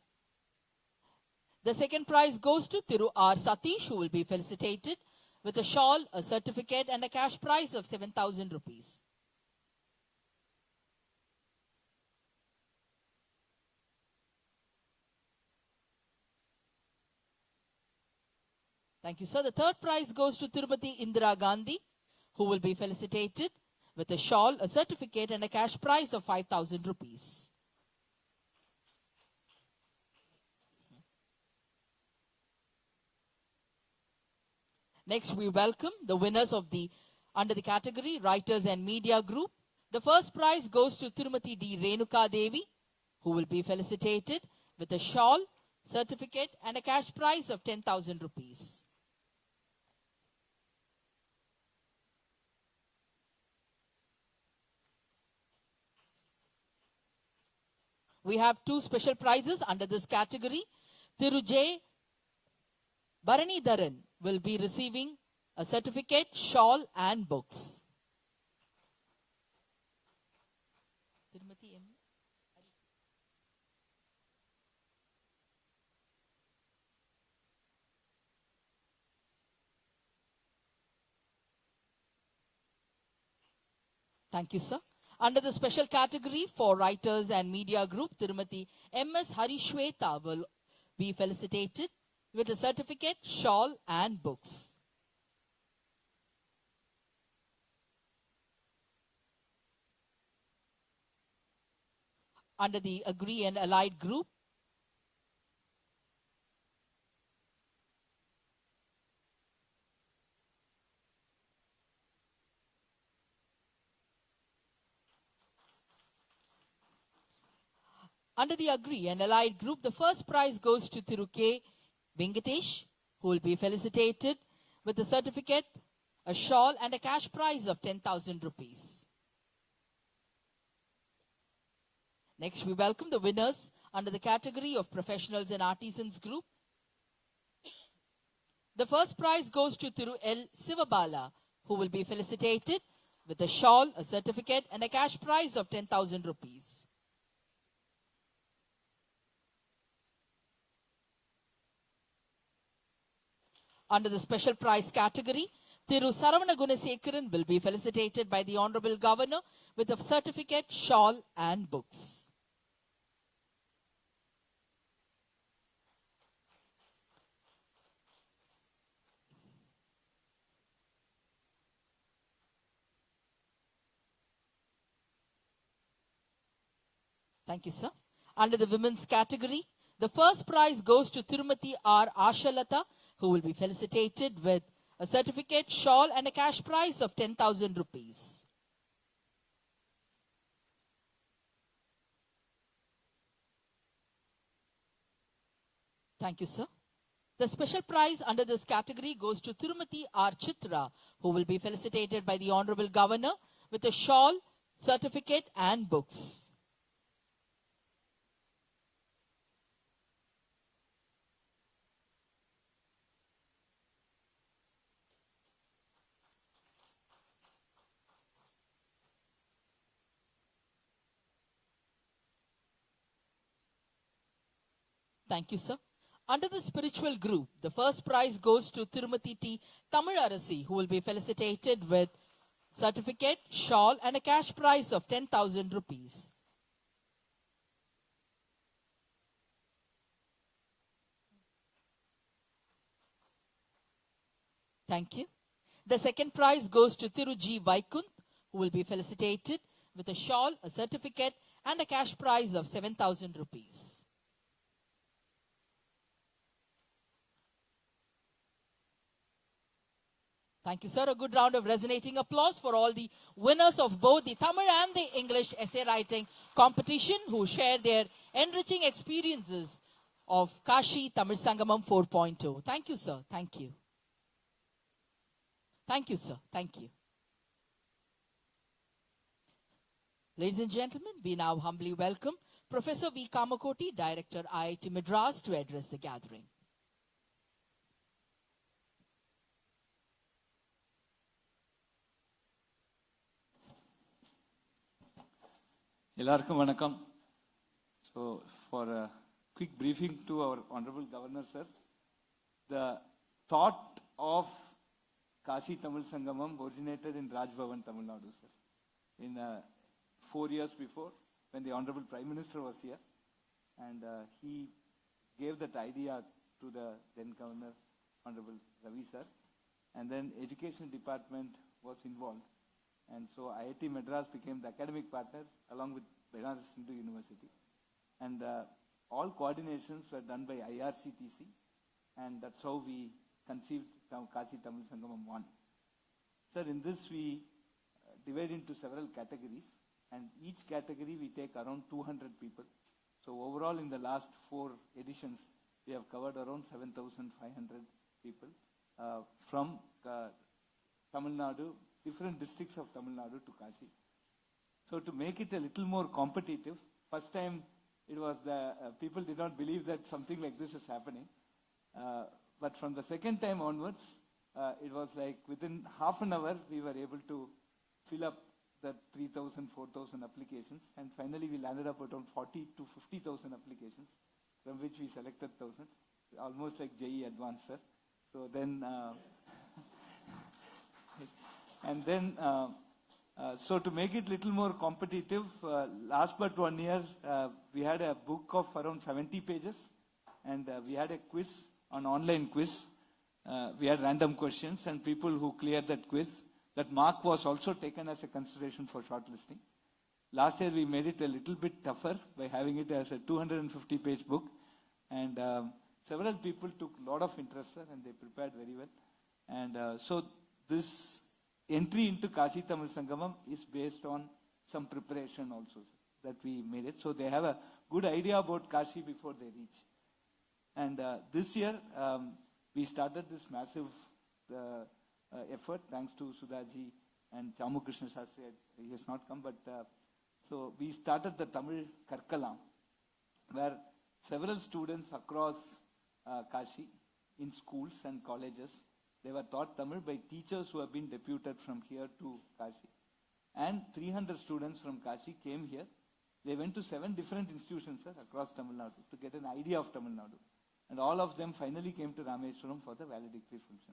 The second prize goes to Thiru R. Satish, who will be felicitated with a shawl, a certificate and a cash prize of 7,000 rupees. Thank you, sir. The third prize goes to Tirumati Indira Gandhi, who will be felicitated with a shawl, a certificate and a cash prize of 5,000 rupees. Next, we welcome the winners of under the category Writers and Media Group. The first prize goes to Tirumati D. Renuka Devi, who will be felicitated with a shawl, certificate and a cash prize of 10,000 rupees. We have two special prizes under this category. Thiru J. Bharanidharan will be receiving a certificate, shawl and books. Thank you, sir. Under the special category for Writers and Media Group, Tirumati M.S. Harishweta will be felicitated with a certificate, shawl and books. Under the Agree and Allied Group, the first prize goes to Thiru K. Venkatesh, who will be felicitated with a certificate, a shawl and a cash prize of 10,000 rupees. Next, we welcome the winners under the category of Professionals and Artisans Group. The first prize goes to Thiru L. Sivabala, who will be felicitated with a shawl, a certificate and a cash prize of 10,000 rupees. Under the special prize category, Thiru Saravana Gunasekharan will be felicitated by the Honorable Governor with a certificate, shawl and books. Thank you, sir. Under the women's category, the first prize goes to Tirumati R. Ashalata, who will be felicitated with a certificate, shawl and a cash prize of 10,000 rupees. Thank you, sir. The special prize under this category goes to Tirumati R. Chitra, who will be felicitated by the Honorable Governor with a shawl, certificate and books. Thank you, sir. Under the spiritual group, the first prize goes to Tirumati T. Tamilarasi, who will be felicitated with certificate, shawl and a cash prize of 10,000 rupees. Thank you. The second prize goes to Thiru G. Vaikunth, who will be felicitated with a shawl, a certificate and a cash prize of 7,000 rupees. Thank you, sir. A good round of resonating applause for all the winners of both the Tamil and the English essay writing competition who shared their enriching experiences of Kashi Tamil Sangamam 4.0. Thank you, sir. Thank you. Thank you, sir. Thank you. Ladies and gentlemen, we now humbly welcome Professor V. Kamakoti, Director, IIT Madras, to address the gathering. எல்லாருக்கும் வணக்கம். So for a quick briefing to our Honorable Governor, sir, the thought of Kashi Tamil Sangamam originated in Bhavan, Tamil Nadu, sir. In 4 years before, when the Honorable Prime Minister was here, and he gave that idea to the then Governor, Honorable Ravi sir, and then Education Department was involved, and so IIT Madras became the academic partner along with Banaras Hindu University, and all coordinations were done by IRCTC, and that's how we conceived Kashi Tamil Sangamam 1. Sir, in this we divide into several categories, and each category we take around 200 people. So overall in the last 4 editions, we have covered around 7,500 people from Tamil Nadu, different districts of Tamil Nadu to Kashi. So to make it a little more competitive, first time it was the people did not believe that something like this is happening. But from the second time onwards, it was like within half an hour we were able to fill up the 3,000, 4,000 applications, and finally we landed up around 40 to 50,000 applications, from which we selected 1,000, almost like JE Advanced, sir. So then, and then, so to make it little more competitive, last but 1 year, we had a book of around 70 pages, and we had a quiz, an online quiz. We had random questions, and people who cleared that quiz, that mark was also taken as a consideration for shortlisting. Last year we made it a little bit tougher by having it as a 250-page book, and several people took a lot of interest, sir, and they prepared very well. And so this entry into Kashi Tamil Sangamam is based on some preparation also, sir, that we made it. So they have a good idea about Kashi before they reach. And this year we started this massive effort, thanks to Sudhaji and Chamu Krishna Shastri. He has not come, but so we started the Tamil Karkalam, where several students across Kashi, in schools and colleges, they were taught Tamil by teachers who have been deputed from here to Kashi. And 300 students from Kashi came here. They went to 7 different institutions, sir, across Tamil Nadu to get an idea of Tamil Nadu. And all of them finally came to Rameshwaram for the valedictory function.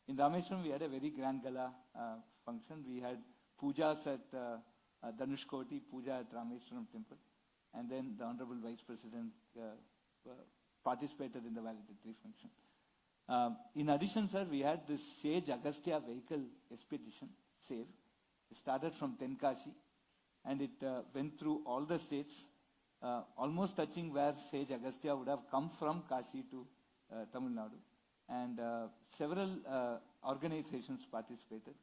In Rameshwaram, we had a very grand gala function. We had pujas at Dhanushkoti, puja at Rameshwaram temple. And then the Honorable Vice President participated in the valedictory function. In addition, sir, we had this Sage Agastya vehicle expedition, SAVE. It started from Tenkashi, and it went through all the states, almost touching where Sage Agastya would have come from Kashi to Tamil Nadu. And several organizations participated.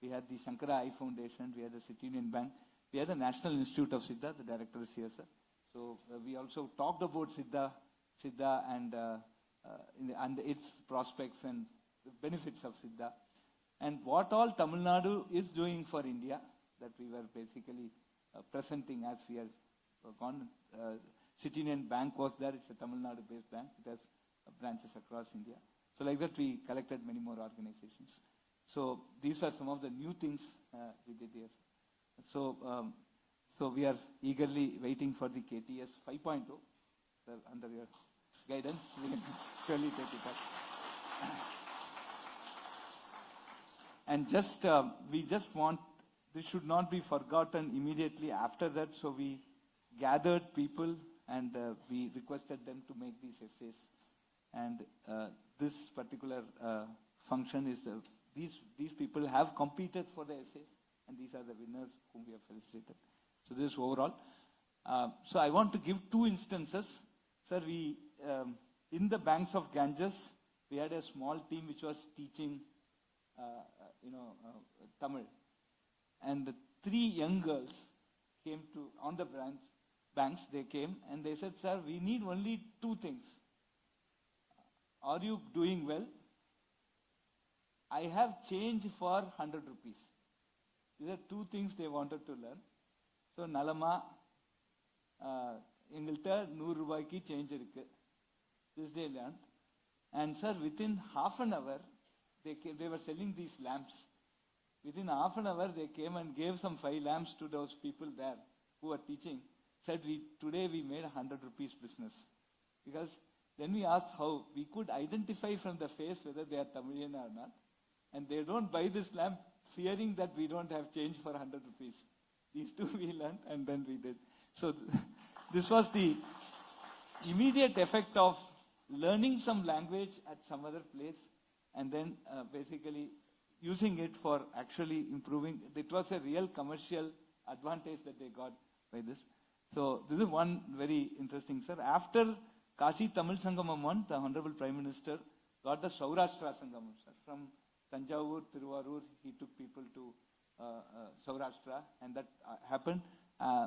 We had the Shankara Eye Foundation, we had the City Union Bank, we had the National Institute of Siddha, the director is here, sir. So we also talked about Siddha and its prospects and the benefits of Siddha. And what all Tamil Nadu is doing for India, that we were basically presenting as we have gone. City Union Bank was there, it's a Tamil Nadu-based bank, it has branches across India. So like that we collected many more organizations. So these are some of the new things we did here. So, so we are eagerly waiting for the KTS 5.0. Under your guidance, we can surely take it up. And just, we just want, this should not be forgotten immediately after that. So we gathered people and we requested them to make these essays. And this particular function is, these people have competed for the essays, and these are the winners whom we have felicitated. So this is overall. So I want to give 2 instances. Sir, we, in the banks of Ganges, we had a small team which was teaching, Tamil. And the 3 young girls came to, on the banks, they came and they said, sir, we need only 2 things. Are you doing well? I have change for 100 rupees. These are 2 things they wanted to learn. So, Nalama, Engalta 100 rupaiki change irukku. This they learned. And sir, within half an hour, they were selling these lamps. Within half an hour, they came and gave some 5 lamps to those people there who were teaching. Said, today we made 100 rupees business. Because then we asked how we could identify from the face whether they are Tamilian or not. and they don't buy this lamp fearing that we don't have change for 100 rupees. These two we learned and then we did. So this was the immediate effect of learning some language at some other place and then basically using it for actually improving. It was a real commercial advantage that they got by this. So this is one very interesting, sir. After Kashi Tamil Sangamam 1, the Honorable Prime Minister got the Saurashtra Sangamam, sir. From Tanjavur, Tiruvarur, he took people to Saurashtra, and that happened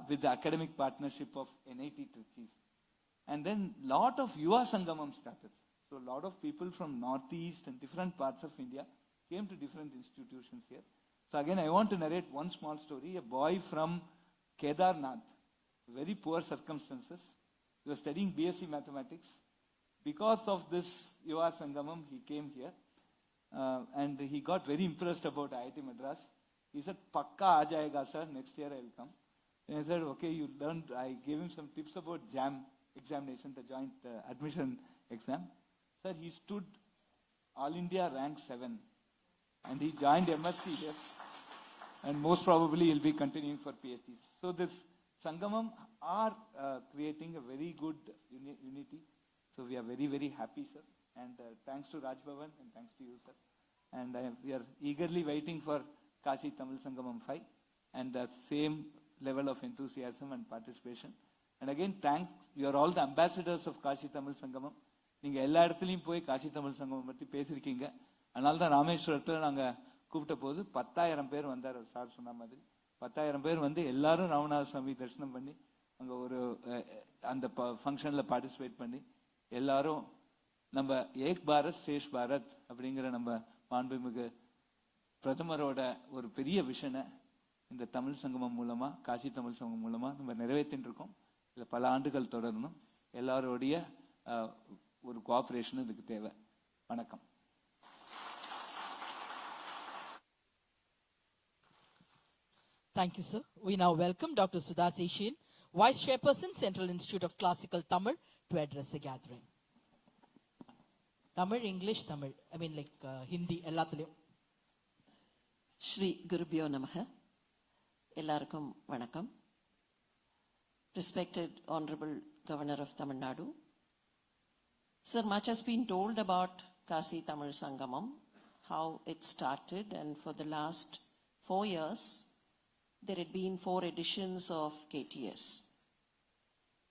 with the academic partnership of NIT Trichy. And then lot of Yuva Sangamam started. So a lot of people from Northeast and different parts of India came to different institutions here. So again, I want to narrate one small story. A boy from Kedarnath, very poor circumstances. He was studying BSc Mathematics. Because of this Yuva Sangamam, he came here. And he got very impressed about IIT Madras. He said, Pakka aa jayega, sir, next year I will come. And I said, okay, you learned. I gave him some tips about JAM examination, the joint admission exam. Sir, he stood All India rank 7. And he joined MSc here. And most probably he'll be continuing for PhD. So this Sangamam are creating a very good unity. So we are very, very happy, sir. And thanks to Raj Bhavan and thanks to you, sir. And we are eagerly waiting for Kashi Tamil Sangamam 5 and the same level of enthusiasm and participation. And again, thanks. You are all the ambassadors of Kashi Tamil Sangamam. நீங்க எல்லா இடத்துலயும் போய் காசி தமிழ் சங்கமம் பற்றி பேசியிருக்கீங்க. அதனால தான் ராமேஸ்வரத்தில் நாங்க கூப்பிட்ட போது 10,000 பேர் வந்தார். சார் சொன்ன மாதிரி 10,000 பேர் வந்து எல்லாரும் ராமநாத சுவாமி தரிசனம் பண்ணி அங்க ஒரு அந்த ஃபங்க்ஷன்ல பார்ட்டிசிபேட் பண்ணி எல்லாரும் நம்ம ஏக் பாரத் சேஷ் பாரத் அப்படிங்கிற நம்ம மாண்புமிகு பிரதமரோட ஒரு பெரிய விஷனை இந்த தமிழ் சங்கமம் மூலமா காசி தமிழ் சங்கமம் மூலமா நம்ம நிறைவேற்றிட்டு இருக்கோம். இல்ல பல ஆண்டுகள் தொடரணும். எல்லாரோடைய ஒரு கோஆபரேஷன் இதுக்கு தேவை. வணக்கம். Thank you, sir. We now welcome Dr. Sudha Seshin, Vice Chairperson, Central Institute of Classical Tamil, to address the gathering. Tamil, English, Tamil. I mean like Hindi, எல்லாத்துலயும். Shri Gurubhyo Namaha. Ellarkum Vanakkam. Respected Honorable Governor of Tamil Nadu. Sir, much has been told about Kashi Tamil Sangamam, how it started, and for the last 4 years, there had been 4 editions of KTS.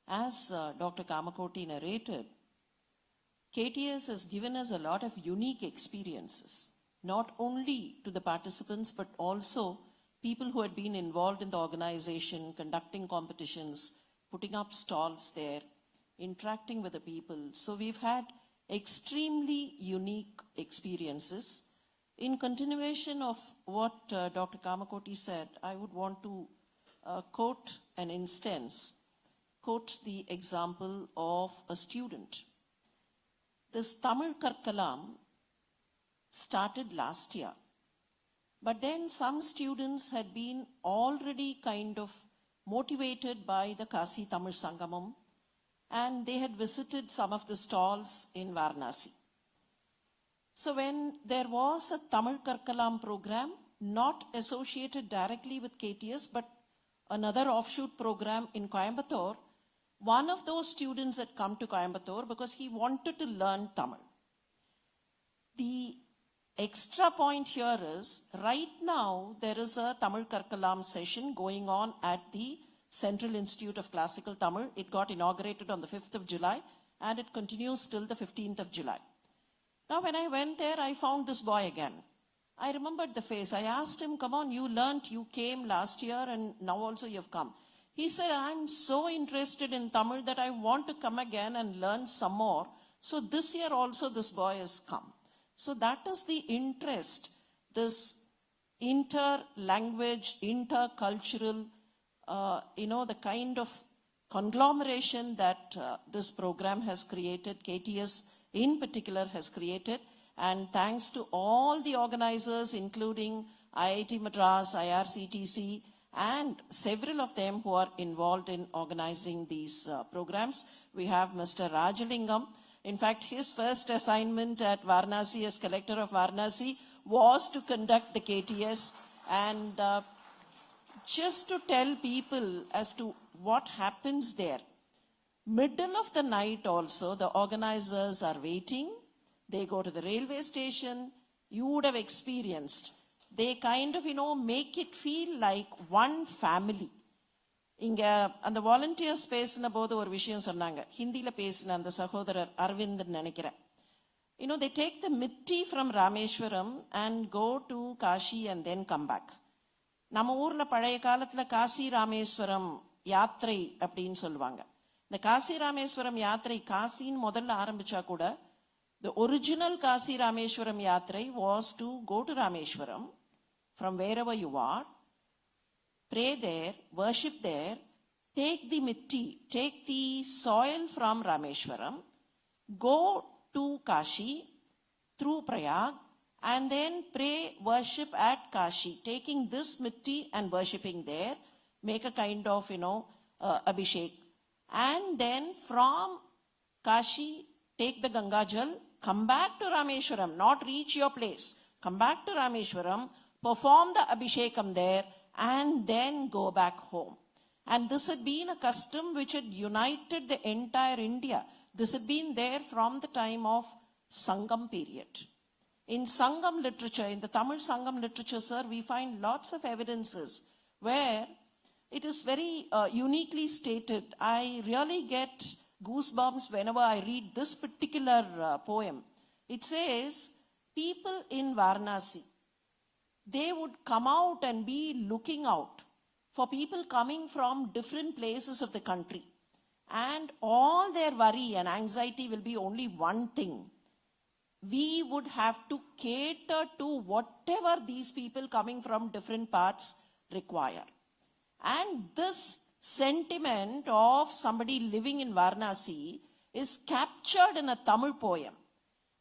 As Dr. Kamakoti narrated, KTS has given us a lot of unique experiences, not only to the participants, but also people who had been involved in the organization, conducting competitions, putting up stalls there, interacting with the people. So we've had extremely unique experiences. In continuation of what Dr. Kamakoti said, I would want to quote an instance, quote the example of a student. This Tamil Karkalam started last year, but then some students had been already kind of motivated by the Kashi Tamil Sangamam, and they had visited some of the stalls in Varanasi. So when there was a Tamil Karkalam program, not associated directly with KTS, but another offshoot program in Coimbatore, one of those students had come to Coimbatore because he wanted to learn Tamil. The extra point here is, right now there is a Tamil Karkalam session going on at the Central Institute of Classical Tamil. It got inaugurated on the 5th of July and it continues till the 15th of July. Now when I went there, I found this boy again. I remembered the face. I asked him, come on, you learnt, you came last year and now also you've come. He said, I'm so interested in Tamil that I want to come again and learn some more. So this year also this boy has come. So that is the interest, this inter-language, inter-cultural, the kind of conglomeration that this program has created, KTS in particular has created. And thanks to all the organizers, including IIT Madras, IRCTC, and several of them who are involved in organizing these programs. We have Mr. Rajalingam. In fact, his first assignment at Varanasi as collector of Varanasi was to conduct the KTS and just to tell people as to what happens there. Middle of the night also, the organizers are waiting. They go to the railway station. You would have experienced. They kind of, make it feel like one family. இங்க அந்த volunteers பேசின போது ஒரு விஷயம் சொன்னாங்க. ஹிந்தியில பேசின அந்த சகோதரர் அரவிந்த் நினைக்கிறேன். They take the mitti from Rameshwaram and go to Kashi and then come back. நம்ம ஊர்ல பழைய காலத்துல காசி ராமேஸ்வரம் யாத்திரை அப்படின்னு சொல்லுவாங்க. இந்த காசி ராமேஸ்வரம் யாத்திரை காசின்னு முதல்ல ஆரம்பிச்சா கூட the original Kashi Rameshwaram Yatra was to go to Rameshwaram from wherever you are, pray there, worship there, take the mitti, take the soil from Rameshwaram, go to Kashi through Prayag, and then pray, worship at Kashi, taking this mitti and worshipping there, make a kind of, abhishek. And then from Kashi, take the Ganga Jal, come back to Rameshwaram, not reach your place. Come back to Rameshwaram, perform the Abhishekam there, and then go back home. And this had been a custom which had united the entire India. This had been there from the time of Sangam period. In Sangam literature, in the Tamil Sangam literature, sir, we find lots of evidences where it is very uniquely stated. I really get goosebumps whenever I read this particular poem. It says, people in Varanasi, they would come out and be looking out for people coming from different places of the country. And all their worry and anxiety will be only one thing. We would have to cater to whatever these people coming from different parts require. And this sentiment of somebody living in Varanasi is captured in a Tamil poem.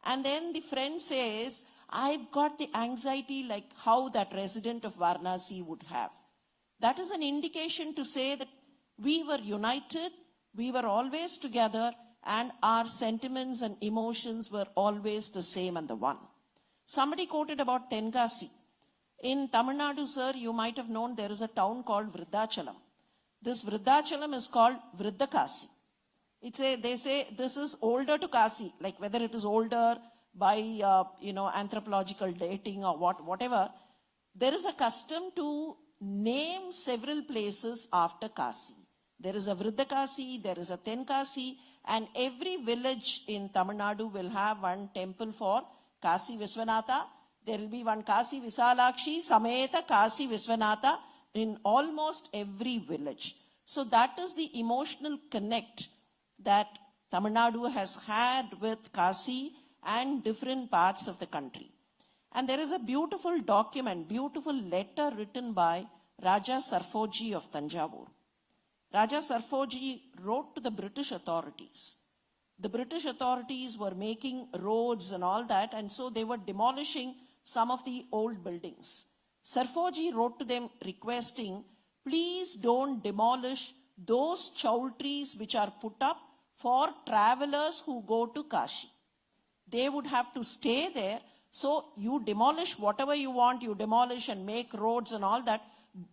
And then the friend says, I've got the anxiety like how that resident of Varanasi would have. That is an indication to say that we were united, we were always together, and our sentiments and emotions were always the same and the one. Somebody quoted about Tenkasi. In Tamil Nadu, sir, you might have known there is a town called Vriddachalam. This Vriddachalam is called Vriddakasi. They say this is older to Kasi, like whether it is older by, anthropological dating or whatever. There is a custom to name several places after Kasi. There is a Vriddakasi, there is a Tenkasi, and every village in Tamil Nadu will have one temple for Kashi Vishwanatha. There will be one Kashi Visalakshi, Sameta Kashi Vishwanatha in almost every village. So that is the emotional connect that Tamil Nadu has had with Kashi and different parts of the country. And there is a beautiful document, beautiful letter written by Raja Sarfoji of Tanjavur. Raja Sarfoji wrote to the British authorities. The British authorities were making roads and all that, and so they were demolishing some of the old buildings. Sarfoji wrote to them requesting, please don't demolish those chowtries which are put up for travelers who go to Kashi. They would have to stay there. So you demolish whatever you want, you demolish and make roads and all that,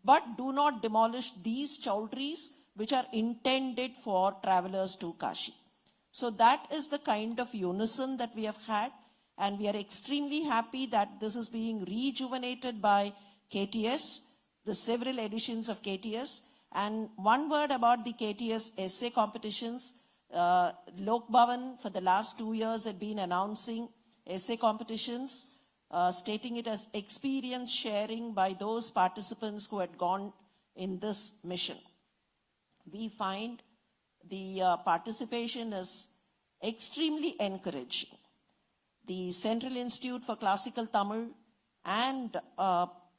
but do not demolish these chowtries which are intended for travelers to Kashi. So that is the kind of unison that we have had, and we are extremely happy that this is being rejuvenated by KTS, the several editions of KTS. And one word about the KTS essay competitions. Bhavan for the last 2 years had been announcing essay competitions, stating it as experience sharing by those participants who had gone in this mission. We find the participation is extremely encouraging. The Central Institute for Classical Tamil and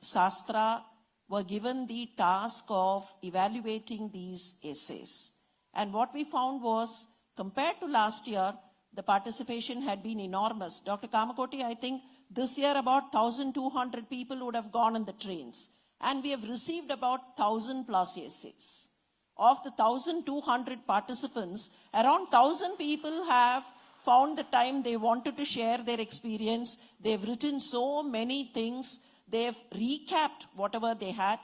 Sastra were given the task of evaluating these essays. And what we found was, compared to last year, the participation had been enormous. Dr. Kamakoti, I think this year about 1,200 people would have gone on the trains. And we have received about 1,000 plus essays. Of the 1,200 participants, around 1,000 people have found the time, they wanted to share their experience. They've written so many things. They've recapped whatever they had.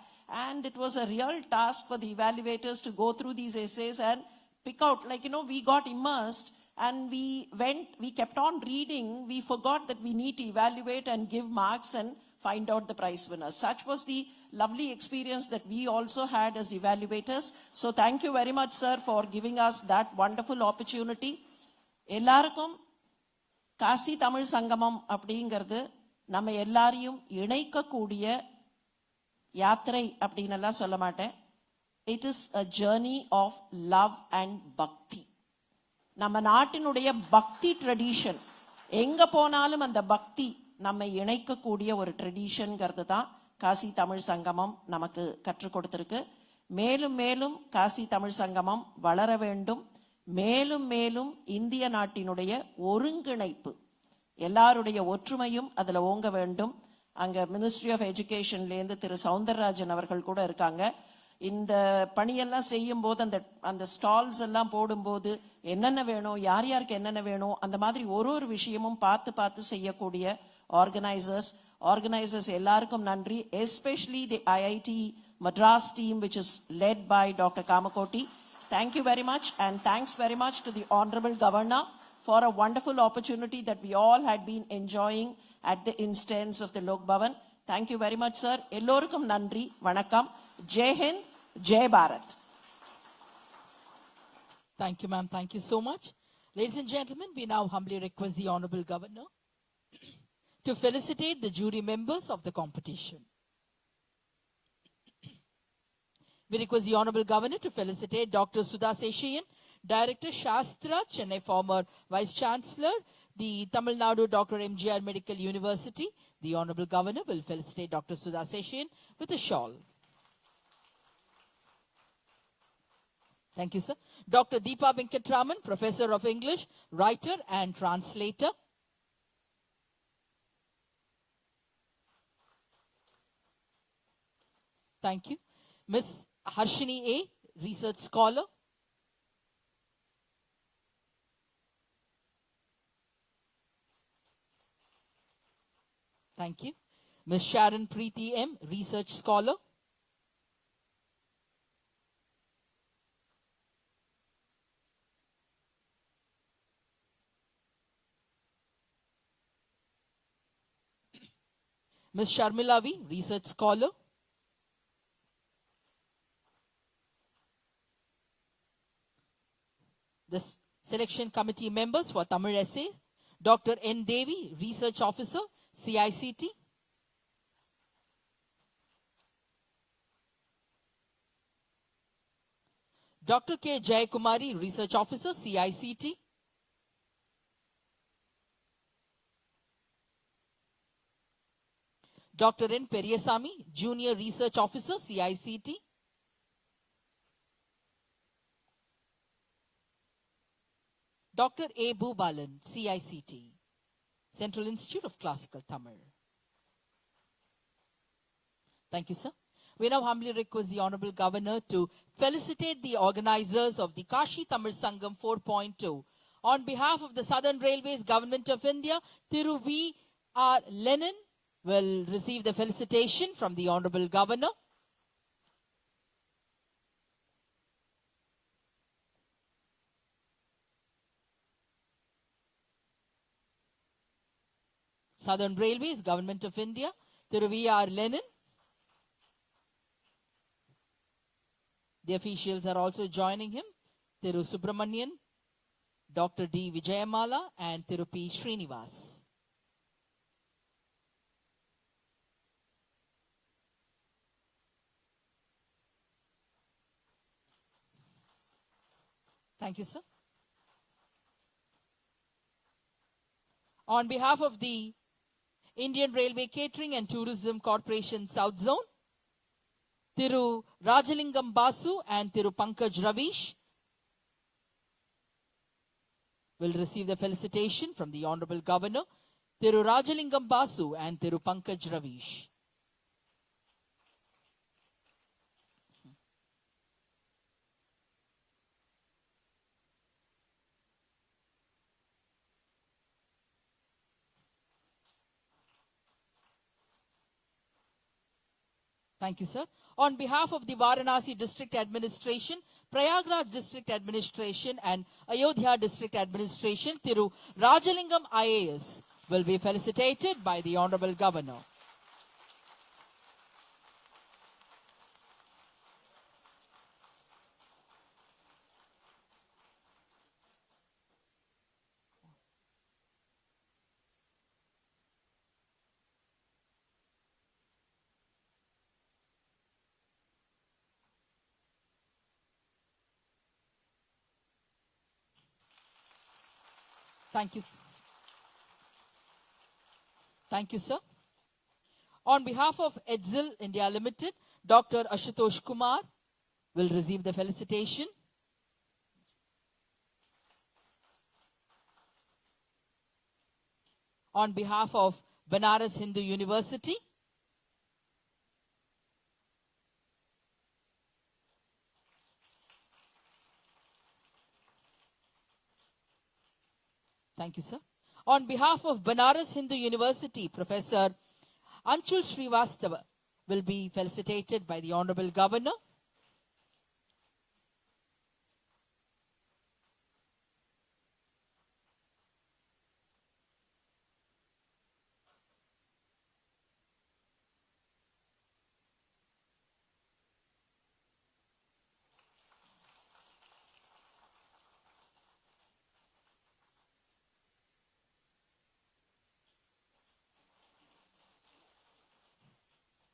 And it was a real task for the evaluators to go through these essays and pick out, like, we got immersed and we kept on reading. We forgot that we need to evaluate and give marks and find out the prize winners. Such was the lovely experience that we also had as evaluators. So thank you very much, sir, for giving us that wonderful opportunity. எல்லாருக்கும் காசி தமிழ் சங்கமம் அப்படிங்கிறது நம்ம எல்லாரையும் இணைக்கக்கூடிய யாத்திரை அப்படின்னு எல்லாம் சொல்ல மாட்டேன். It is a journey of love and bhakti. நம்ம நாட்டினுடைய பக்தி ட்ரெடிஷன், எங்க போனாலும் அந்த பக்தி நம்ம இணைக்கக்கூடிய ஒரு ட்ரெடிஷன்ங்கிறது தான் காசி தமிழ் சங்கமம் நமக்கு கற்றுக் கொடுத்திருக்கு. மேலும் மேலும் காசி தமிழ் சங்கமம் வளர வேண்டும். மேலும் மேலும் இந்திய நாட்டினுடைய ஒருங்கிணைப்பு, எல்லாருடைய ஒற்றுமையும் அதுல ஓங்க வேண்டும். அங்க மினிஸ்ட்ரி ஆஃப் எஜுகேஷன்லேருந்து திரு சவுந்தரராஜன் அவர்கள் கூட இருக்காங்க. இந்த பணியெல்லாம் செய்யும் போது அந்த ஸ்டால்ஸ் எல்லாம் போடும்போது என்னென்ன வேணும், யார் யாருக்கு என்னென்ன வேணும், அந்த மாதிரி ஒரு விஷயமும் பார்த்து பார்த்து செய்யக்கூடிய ஆர்கனைசர்ஸ் எல்லாருக்கும் நன்றி. Especially the IIT Madras team, which is led by Dr. Kamakoti. Thank you very much, and thanks very much to the Honorable Governor for a wonderful opportunity that we all had been enjoying at the instance of the Lok Bhavan. Thank you very much, sir. Ellorukkum nandri, vanakkam, Jai Hind, Jai Bharat. Thank you, ma'am. Thank you so much. Ladies and gentlemen, we now humbly request the Honorable Governor to felicitate the jury members of the competition. We request the Honorable Governor to felicitate Dr. Sudha Seshayan, Director Shastra, Chennai, former Vice Chancellor, the Tamil Nadu Dr. MGR Medical University. The Honorable Governor will felicitate Dr. Sudha Seshayan with a shawl. Thank you, sir. Dr. Deepa Venkatraman, Professor of English, writer and translator. Thank you. Ms. Harshini A., research scholar. Thank you. Ms. Sharon Preeti M., research scholar. Ms. Sharmila V., research scholar. The selection committee members for Tamil essay, Dr. N. Devi, research officer, CICT. Dr. K. Jayakumari, research officer, CICT. Dr. N. Periyasamy, junior research officer, CICT. Dr. A. Bhubalan, CICT, Central Institute of Classical Tamil. Thank you, sir. We now humbly request the Honorable Governor to felicitate the organizers of the Kashi Tamil Sangam 4.0. On behalf of the Southern Railways, Government of India, Thiru V.R. Lenin will receive the felicitation from the Honorable Governor. Southern Railways, Government of India, Thiru V.R. Lenin. The officials are also joining him. Thiru Subramanian, Dr. D. Vijayamala, and Thiru P. Srinivas. Thank you, sir. On behalf of the Indian Railway Catering and Tourism Corporation South Zone, Thiru Rajalingam Basu and Thiru Pankaj Ravish will receive the felicitation from the Honorable Governor, Thiru Rajalingam Basu and Thiru Pankaj Ravish. Thank you, sir. On behalf of the Varanasi District Administration, Prayagraj District Administration and Ayodhya District Administration, Thiru Rajalingam IAS will be felicitated by the Honorable Governor. Thank you. Thank you, sir. On behalf of Edzil India Limited, Dr. Ashutosh Kumar will receive the felicitation. On behalf of Banaras Hindu University, thank you, sir. On behalf of Banaras Hindu University, Professor Anshul Srivastava will be felicitated by the Honorable Governor.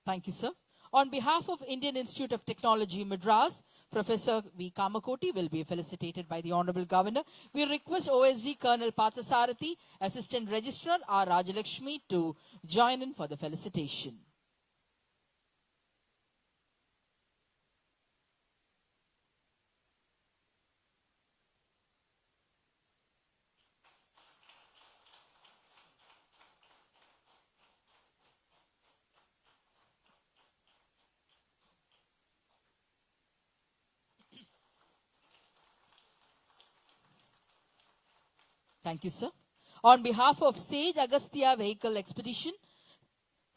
Thank you, sir. On behalf of Indian Institute of Technology, Madras, Professor V. Kamakoti will be felicitated by the Honorable Governor. We request OSD Colonel Pathasarathi, Assistant Registrar R. Rajalakshmi to join in for the felicitation. Thank you, sir. On behalf of Sage Agastya Vehicle Expedition,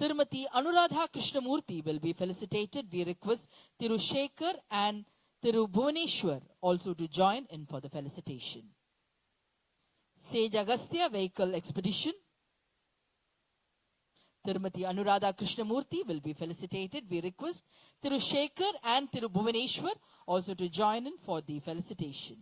Tirumati Anuradha Krishnamurthy will be felicitated. We request Thiru Shekhar and Thiru Bhuvaneshwar also to join in for the felicitation. Sage Agastya Vehicle Expedition, Tirumati Anuradha Krishnamurthy will be felicitated. We request Thiru Shekhar and Thiru Bhuvaneshwar also to join in for the felicitation.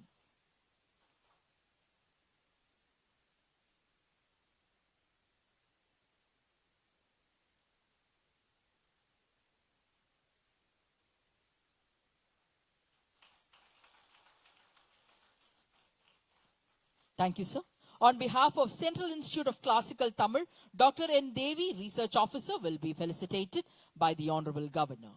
Thank you, sir. On behalf of Central Institute of Classical Tamil, Dr. N. Devi, Research Officer, will be felicitated by the Honorable Governor.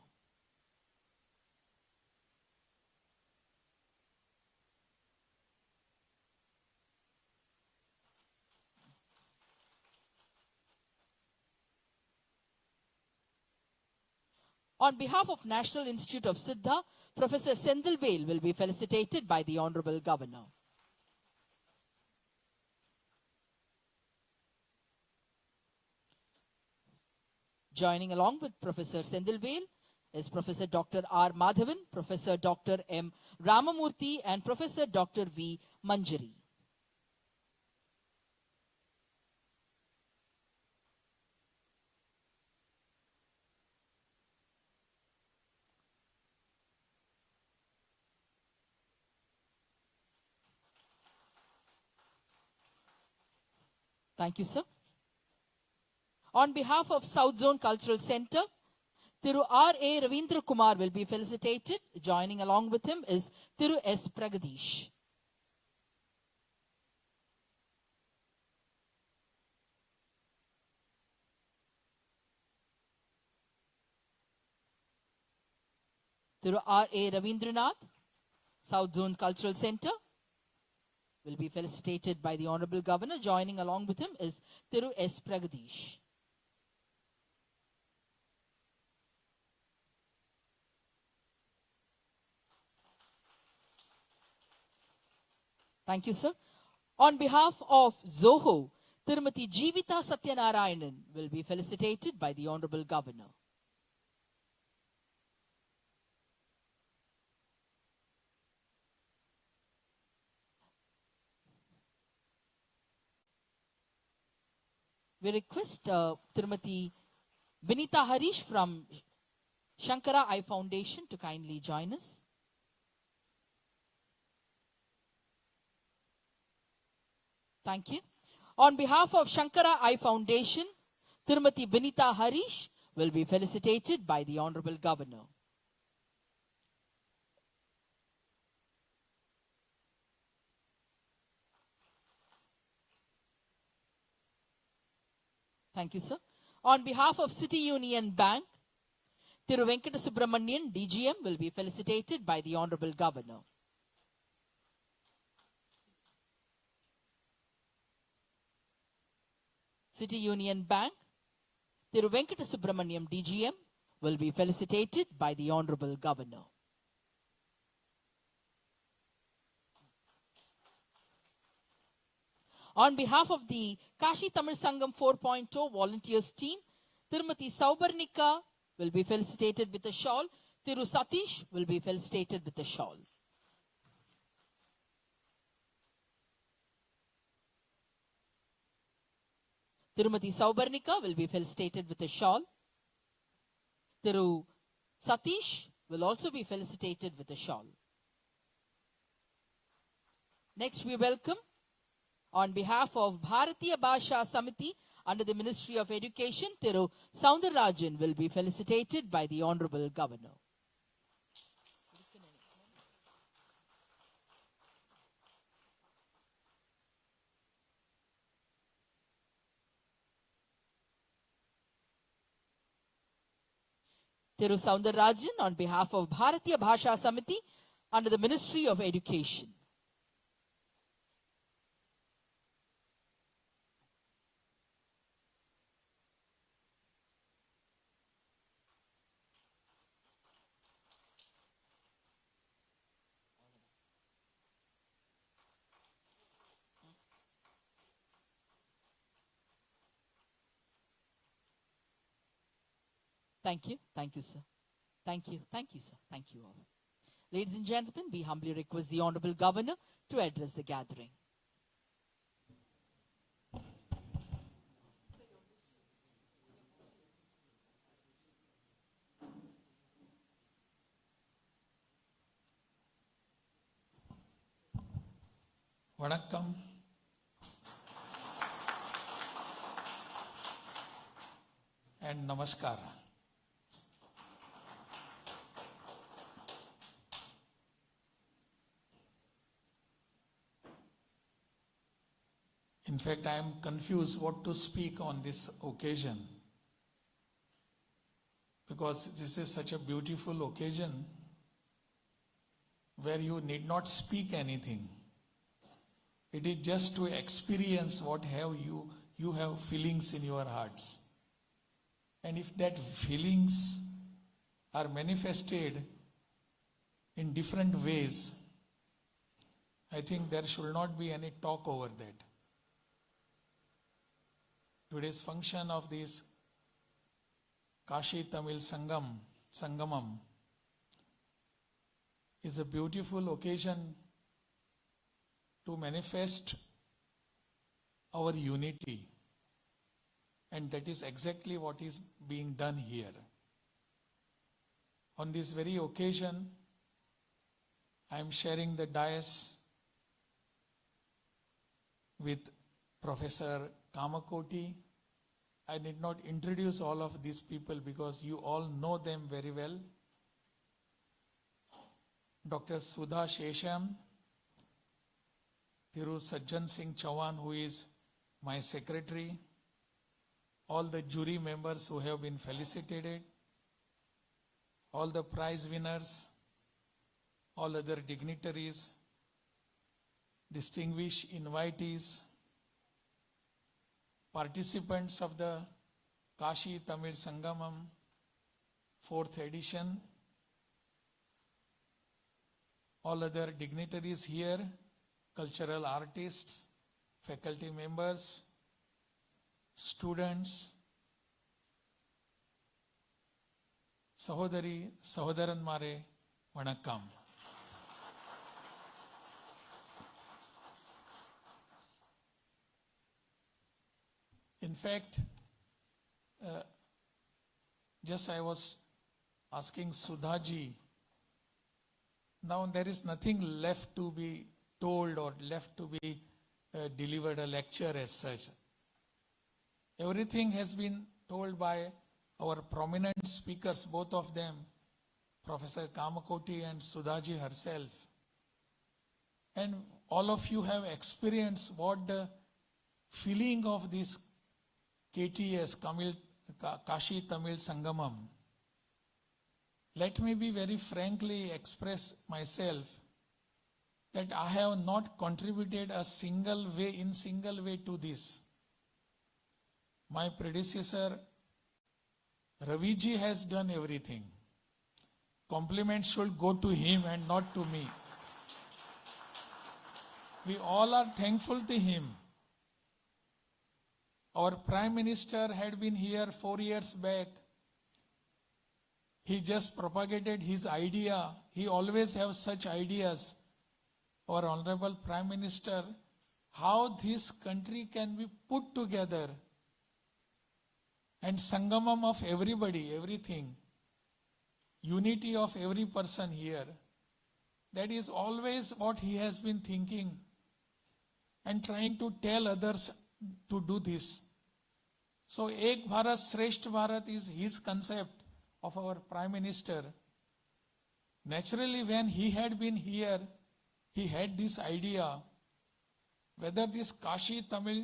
On behalf of National Institute of Siddha, Professor Sendilvale will be felicitated by the Honorable Governor. Joining along with Professor Sendilvale is Professor Dr. R. Madhavan, Professor Dr. M. Ramamurthy, and Professor Dr. V. Manjari. Thank you, sir. On behalf of South Zone Cultural Center, Thiru R.A. Ravindra Kumar will be felicitated. Joining along with him is Thiru S. Pragadish. Thiru R.A. Ravindranath, South Zone Cultural Center, will be felicitated by the Honorable Governor. Joining along with him is Thiru S. Pragadish. Thank you, sir. On behalf of Zoho, Tirumati Jeevita Satyanarayanan will be felicitated by the Honorable Governor. We request Tirumati Vinita Harish from Shankara Eye Foundation to kindly join us. Thank you. On behalf of Shankara Eye Foundation, Tirumati Vinita Harish will be felicitated by the Honorable Governor. Thank you, sir. On behalf of City Union Bank, Thiru Venkata Subramanian, DGM, will be felicitated by the Honorable Governor. City Union Bank, Thiru Venkata Subramaniam, DGM, will be felicitated by the Honorable Governor. On behalf of the Kashi Tamil Sangam 4.0 volunteers team, Tirumati Saubarnika will be felicitated with a shawl. Thiru Satish will be felicitated with a shawl. Tirumati Saubarnika will be felicitated with a shawl. Thiru Satish will also be felicitated with a shawl. Next, we welcome, on behalf of Bharatiya Bhasha Samiti under the Ministry of Education, Thiru Soundararajan will be felicitated by the Honorable Governor. Thiru Soundararajan on behalf of Bharatiya Bhasha Samiti under the Ministry of Education. Thank you, sir. Thank you, sir. Thank you all. Ladies and gentlemen, we humbly request the Honorable Governor to address the gathering. Vanakkam. And namaskar. In fact, I am confused what to speak on this occasion, because this is such a beautiful occasion where you need not speak anything. It is just to experience what you have feelings in your hearts. And if that feelings are manifested in different ways, I think there should not be any talk over that. Today's function of this Kashi Tamil Sangamam is a beautiful occasion to manifest our unity. And that is exactly what is being done here. On this very occasion, I am sharing the dais with Professor Kamakoti. I need not introduce all of these people because you all know them very well. Dr. Sudha Shesham, Thiru Sajjan Singh Chauhan, who is my secretary, all the jury members who have been felicitated, all the prize winners, all other dignitaries, distinguished invitees, participants of the Kashi Tamil Sangamam 4th edition, all other dignitaries here, cultural artists, faculty members, students, Sahodari, Sahodaranmare, Vanakkam. In fact, just I was asking Sudhaji, now there is nothing left to be told or left to be delivered a lecture as such. Everything has been told by our prominent speakers, both of them, Professor Kamakoti and Sudhaji herself. And all of you have experienced what the feeling of this KTS, Kashi Tamil Sangamam. Let me be very frankly express myself that I have not contributed a single way to this. My predecessor Raviji has done everything. Compliments should go to him and not to me. We all are thankful to him. Our Prime Minister had been here 4 years back. He just propagated his idea. He always has such ideas. Our Honorable Prime Minister, how this country can be put together and Sangamam of everybody, everything. Unity of every person here. That is always what he has been thinking and trying to tell others to do this. So Ek Bharat, Shreshth Bharat is his concept of our Prime Minister. Naturally, when he had been here, he had this idea whether this Kashi Tamil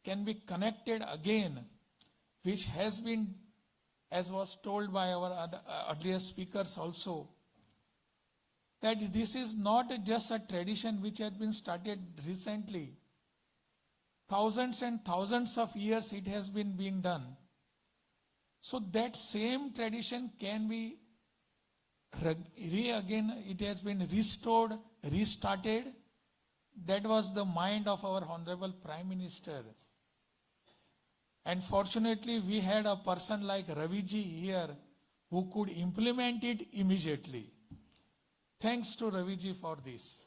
can be connected again, which has been, as was told by our earlier speakers also, that this is not just a tradition which had been started recently. Thousands and thousands of years it has been being done. So that same tradition can be again, it has been restored, restarted. That was the mind of our Honorable Prime Minister. And fortunately, we had a person like Raviji here who could implement it immediately. Thanks to Raviji for this.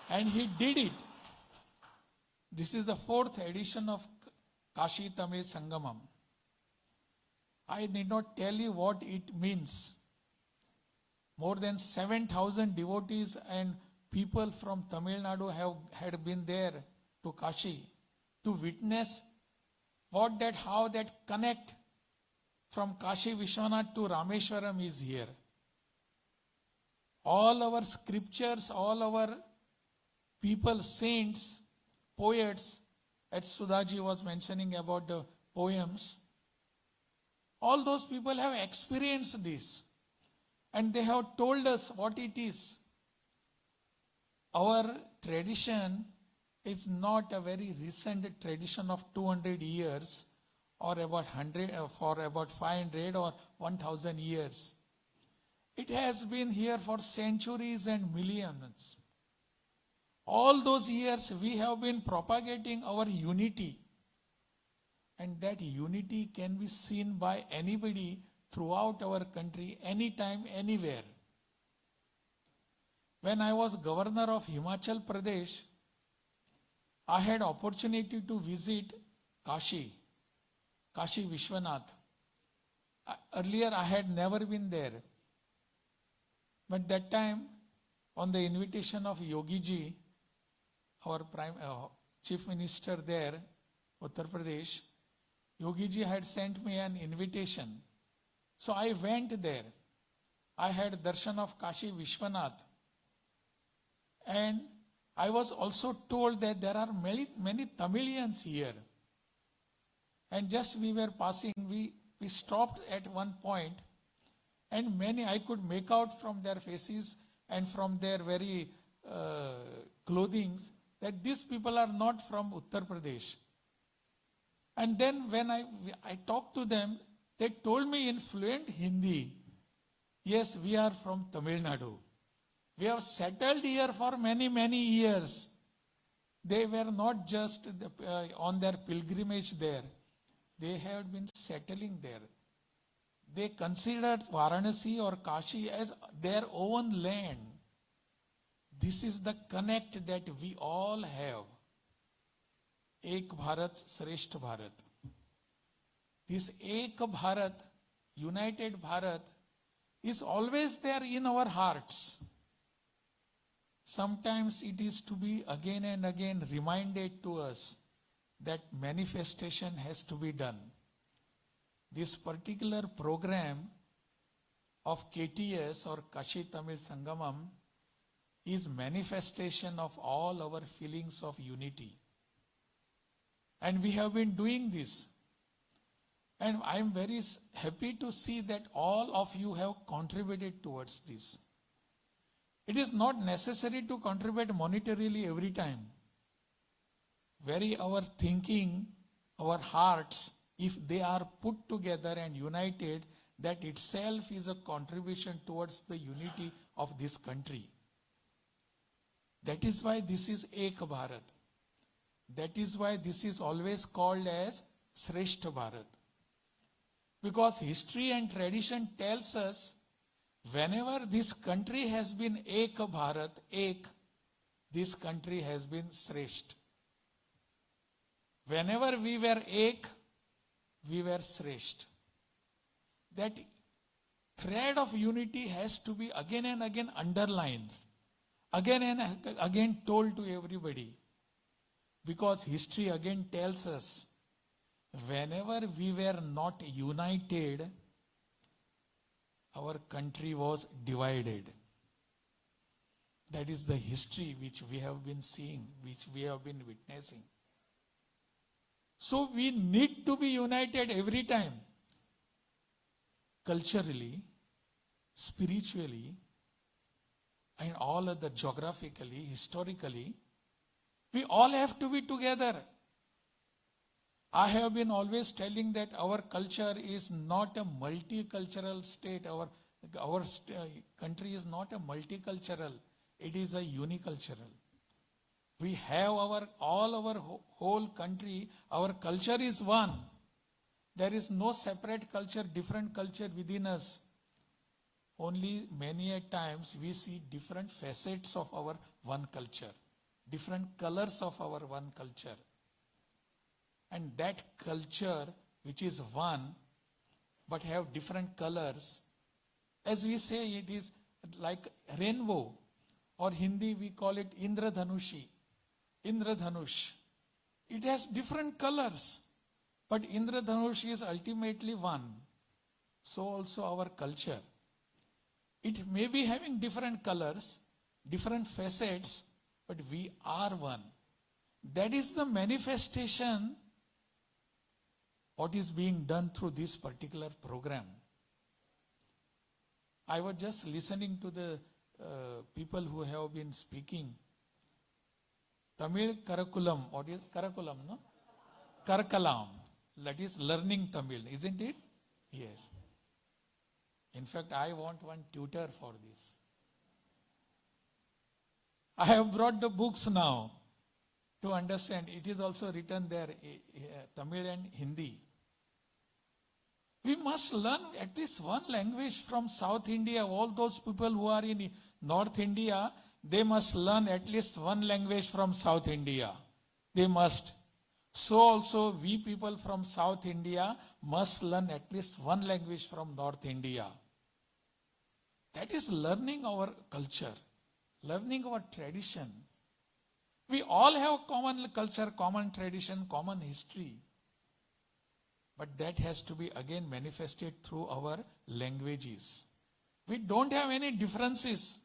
And he did it. This is the 4th edition of Kashi Tamil Sangamam. I need not tell you what it means. More than 7,000 devotees and people from Tamil Nadu had been there to Kashi to witness how that connect from Kashi Vishwanath to Rameshwaram is here. All our scriptures, all our people, saints, poets, as Sudhaji was mentioning about the poems, all those people have experienced this and they have told us what it is. Our tradition is not a very recent tradition of 200 years or about 100 for about 500 or 1000 years. It has been here for centuries and millions. All those years we have been propagating our unity. And that unity can be seen by anybody throughout our country, anytime, anywhere. When I was governor of Himachal Pradesh, I had opportunity to visit Kashi Vishwanath. Earlier I had never been there. But that time, on the invitation of Yogi ji, our Chief Minister there, Uttar Pradesh, Yogi ji had sent me an invitation. So I went there. I had darshan of Kashi Vishwanath. And I was also told that there are many Tamilians here. And just we were passing, we stopped at one point, and many I could make out from their faces and from their very clothing that these people are not from Uttar Pradesh. And then when I talked to them, they told me in fluent Hindi, yes, we are from Tamil Nadu. We have settled here for many years. They were not just on their pilgrimage there. They have been settling there. They considered Varanasi or Kashi as their own land. This is the connect that we all have. Ek Bharat, Shreshth Bharat. This Ek Bharat, United Bharat, is always there in our hearts. Sometimes it is to be again and again reminded to us that manifestation has to be done. This particular program of KTS or Kashi Tamil Sangamam is manifestation of all our feelings of unity. And we have been doing this. And I am very happy to see that all of you have contributed towards this. It is not necessary to contribute monetarily every time. Our thinking, our hearts, if they are put together and united, that itself is a contribution towards the unity of this country. That is why this is Ek Bharat. That is why this is always called as Shrestha Bharat. Because history and tradition tells us, whenever this country has been Ek Bharat, Ek, this country has been Shrestha. Whenever we were Ek, we were Shrestha. That thread of unity has to be again and again underlined, again and again told to everybody. Because history again tells us, whenever we were not united, our country was divided. That is the history which we have been seeing, which we have been witnessing. So we need to be united every time. Culturally, spiritually, and all other geographically, historically, we all have to be together. I have been always telling that our culture is not a multicultural state. Our country is not a multicultural. It is a unicultural. We have our whole country. Our culture is one. There is no separate culture, different culture within us. Only many a times we see different facets of our one culture, different colors of our one culture. And that culture, which is one, but have different colors, as we say, it is like rainbow, or Hindi we call it Indradhanushi, Indradhanush. It has different colors, but Indradhanush is ultimately one. So also our culture. It may be having different colors, different facets, but we are one. That is the manifestation what is being done through this particular program. I was just listening to the people who have been speaking. Tamil curriculum, what is curriculum, no? Karkalam, that is learning Tamil, isn't it? Yes. In fact, I want one tutor for this. I have brought the books now to understand. It is also written there, Tamil and Hindi. We must learn at least one language from South India. All those people who are in North India, they must learn at least one language from South India. They must. So also we people from South India must learn at least one language from North India. That is learning our culture, learning our tradition. We all have common culture, common tradition, common history. But that has to be again manifested through our languages. We don't have any differences.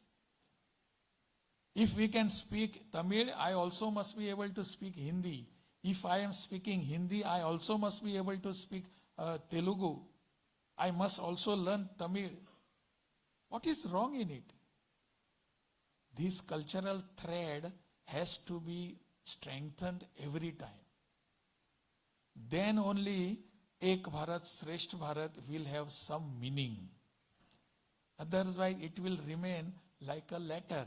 If we can speak Tamil, I also must be able to speak Hindi. If I am speaking Hindi, I also must be able to speak Telugu. I must also learn Tamil. What is wrong in it? This cultural thread has to be strengthened every time. Then only Ek Bharat, Shrestha Bharat will have some meaning. Otherwise, it will remain like a letter.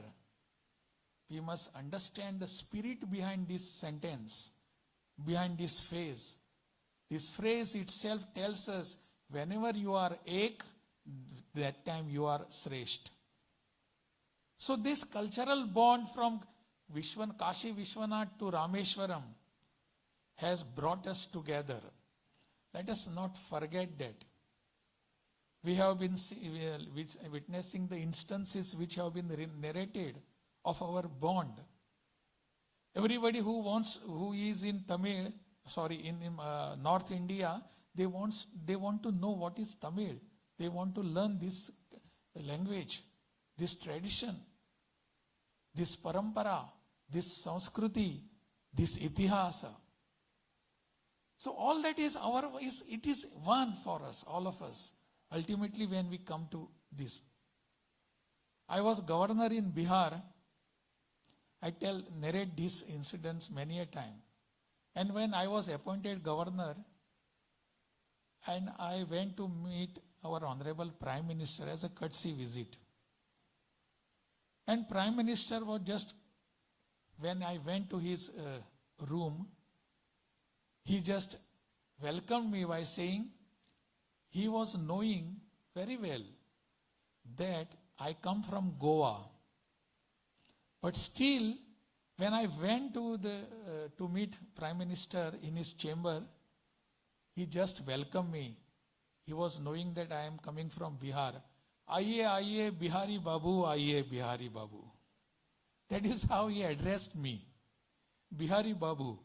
We must understand the spirit behind this sentence, behind this phrase. This phrase itself tells us, whenever you are Ek, that time you are Shrestha. So this cultural bond from Kashi Vishwanath to Rameshwaram, has brought us together. Let us not forget that. We have been witnessing the instances which have been narrated of our bond. Everybody who is in North India, they want to know what is Tamil. They want to learn this language, this tradition, this parampara, this Sanskriti, this itihasa. So all that is it is one for us, all of us, ultimately when we come to this. I was governor in Bihar. I narrate these incidents many a time. And when I was appointed governor, and I went to meet our Honorable Prime Minister as a courtesy visit. And Prime Minister was just, when I went to his room, he just welcomed me by saying he was knowing very well that I come from Goa. But still, when I went to meet Prime Minister in his chamber, he just welcomed me. He was knowing that I am coming from Bihar. Aiye, Bihari Babu, aiye, Bihari Babu. That is how he addressed me. Bihari Babu.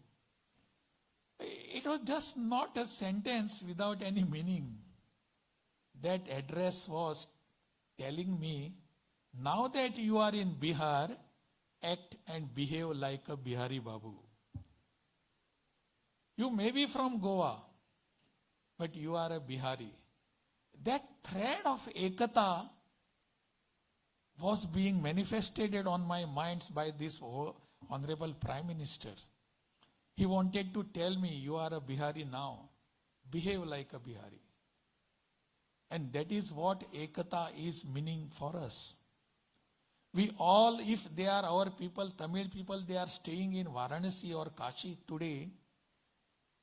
It was just not a sentence without any meaning. That address was telling me, now that you are in Bihar, act and behave like a Bihari Babu. You may be from Goa, but you are a Bihari. That thread of ekata was being manifested on my minds by this Honorable Prime Minister. He wanted to tell me, you are a Bihari now. Behave like a Bihari. And that is what ekata is meaning for us. We all, if they are our people, Tamil people, they are staying in Varanasi or Kashi today,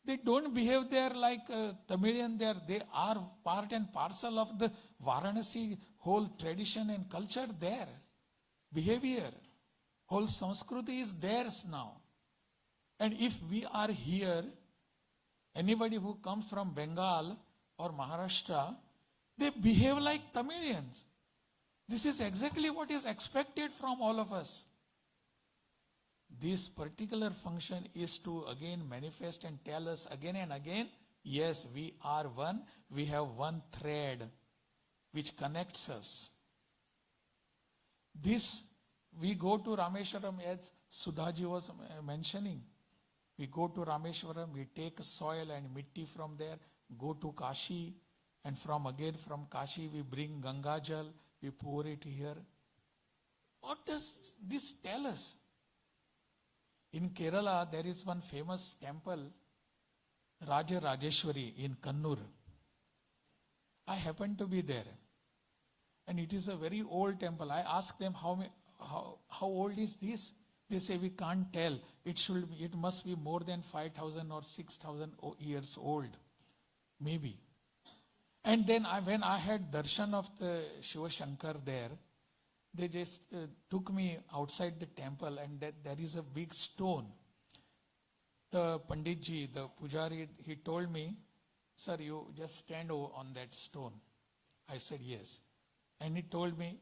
they don't behave there like Tamilian there. They are part and parcel of the Varanasi whole tradition and culture there. Behavior. Whole Sanskriti is theirs now. And if we are here, anybody who comes from Bengal or Maharashtra, they behave like Tamilians. This is exactly what is expected from all of us. This particular function is to again manifest and tell us again and again, yes, we are one. We have one thread which connects us. This, we go to Rameshwaram as Sudhaji was mentioning. We go to Rameshwaram, we take soil and mitti from there, go to Kashi, and from Kashi we bring Ganga Jal, we pour it here. What does this tell us? In Kerala, there is one famous temple, Rajeshwari in Kannur. I happened to be there. And it is a very old temple. I asked them, how old is this? They say, we can't tell. It must be more than 5,000 or 6,000 years old. Maybe. And then when I had darshan of the Shiva Shankar there, they just took me outside the temple, and there is a big stone. The Panditji, the Pujari, he told me, sir, you just stand on that stone. I said, yes. And he told me,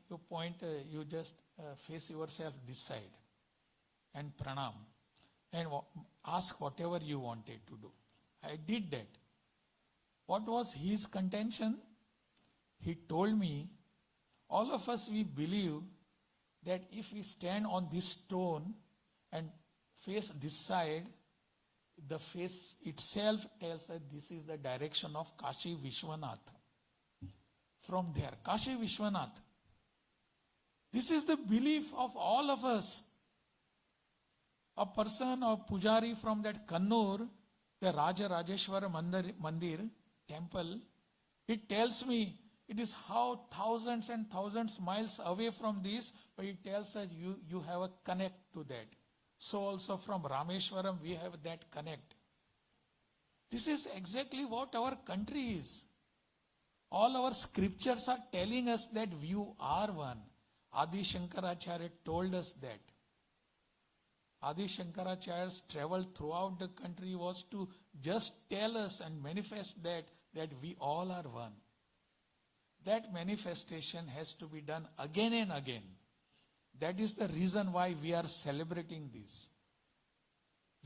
you just face yourself this side and pranam and ask whatever you wanted to do. I did that. What was his contention? He told me, all of us, we believe that if we stand on this stone and face this side, the face itself tells us this is the direction of Kashi Vishwanath. From there, Kashi Vishwanath. This is the belief of all of us. A person or Pujari from that Kannur, the Rajeshwara Mandir temple, it tells me it is how thousands and thousands miles away from this, but it tells us you have a connect to that. So also from Rameshwaram we have that connect. This is exactly what our country is. All our scriptures are telling us that you are one. Adi Shankaracharya told us that. Adi Shankaracharyas traveled throughout the country was to just tell us and manifest that we all are one. That manifestation has to be done again and again. That is the reason why we are celebrating this.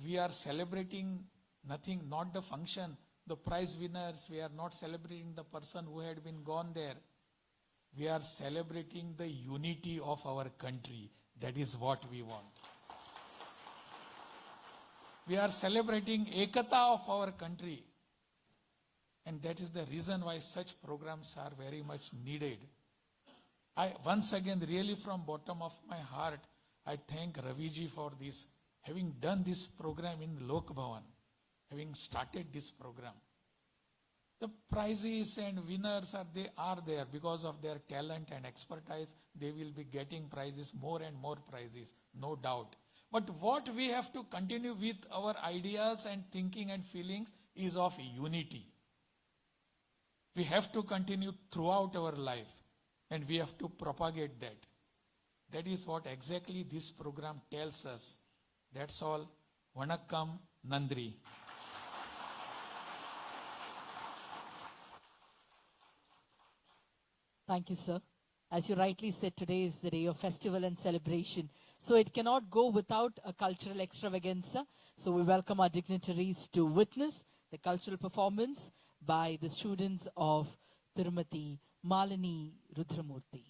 We are celebrating nothing, not the function, the prize winners. We are not celebrating the person who had been gone there. We are celebrating the unity of our country. That is what we want. We are celebrating ekata of our country. And that is the reason why such programs are very much needed. I once again, really from bottom of my heart, I thank Raviji for this, having done this program in Lok Bhavan, having started this program. The prizes and winners are there because of their talent and expertise. They will be getting prizes, more and more prizes, no doubt. But what we have to continue with our ideas and thinking and feelings is of unity. We have to continue throughout our life, and we have to propagate that. That is what exactly this program tells us. That's all. Vanakkam, Nandri. Thank you, sir. As you rightly said, today is the day of festival and celebration. So it cannot go without a cultural extravaganza. So we welcome our dignitaries to witness the cultural performance by the students of Tirumati Malini Rudramurthy.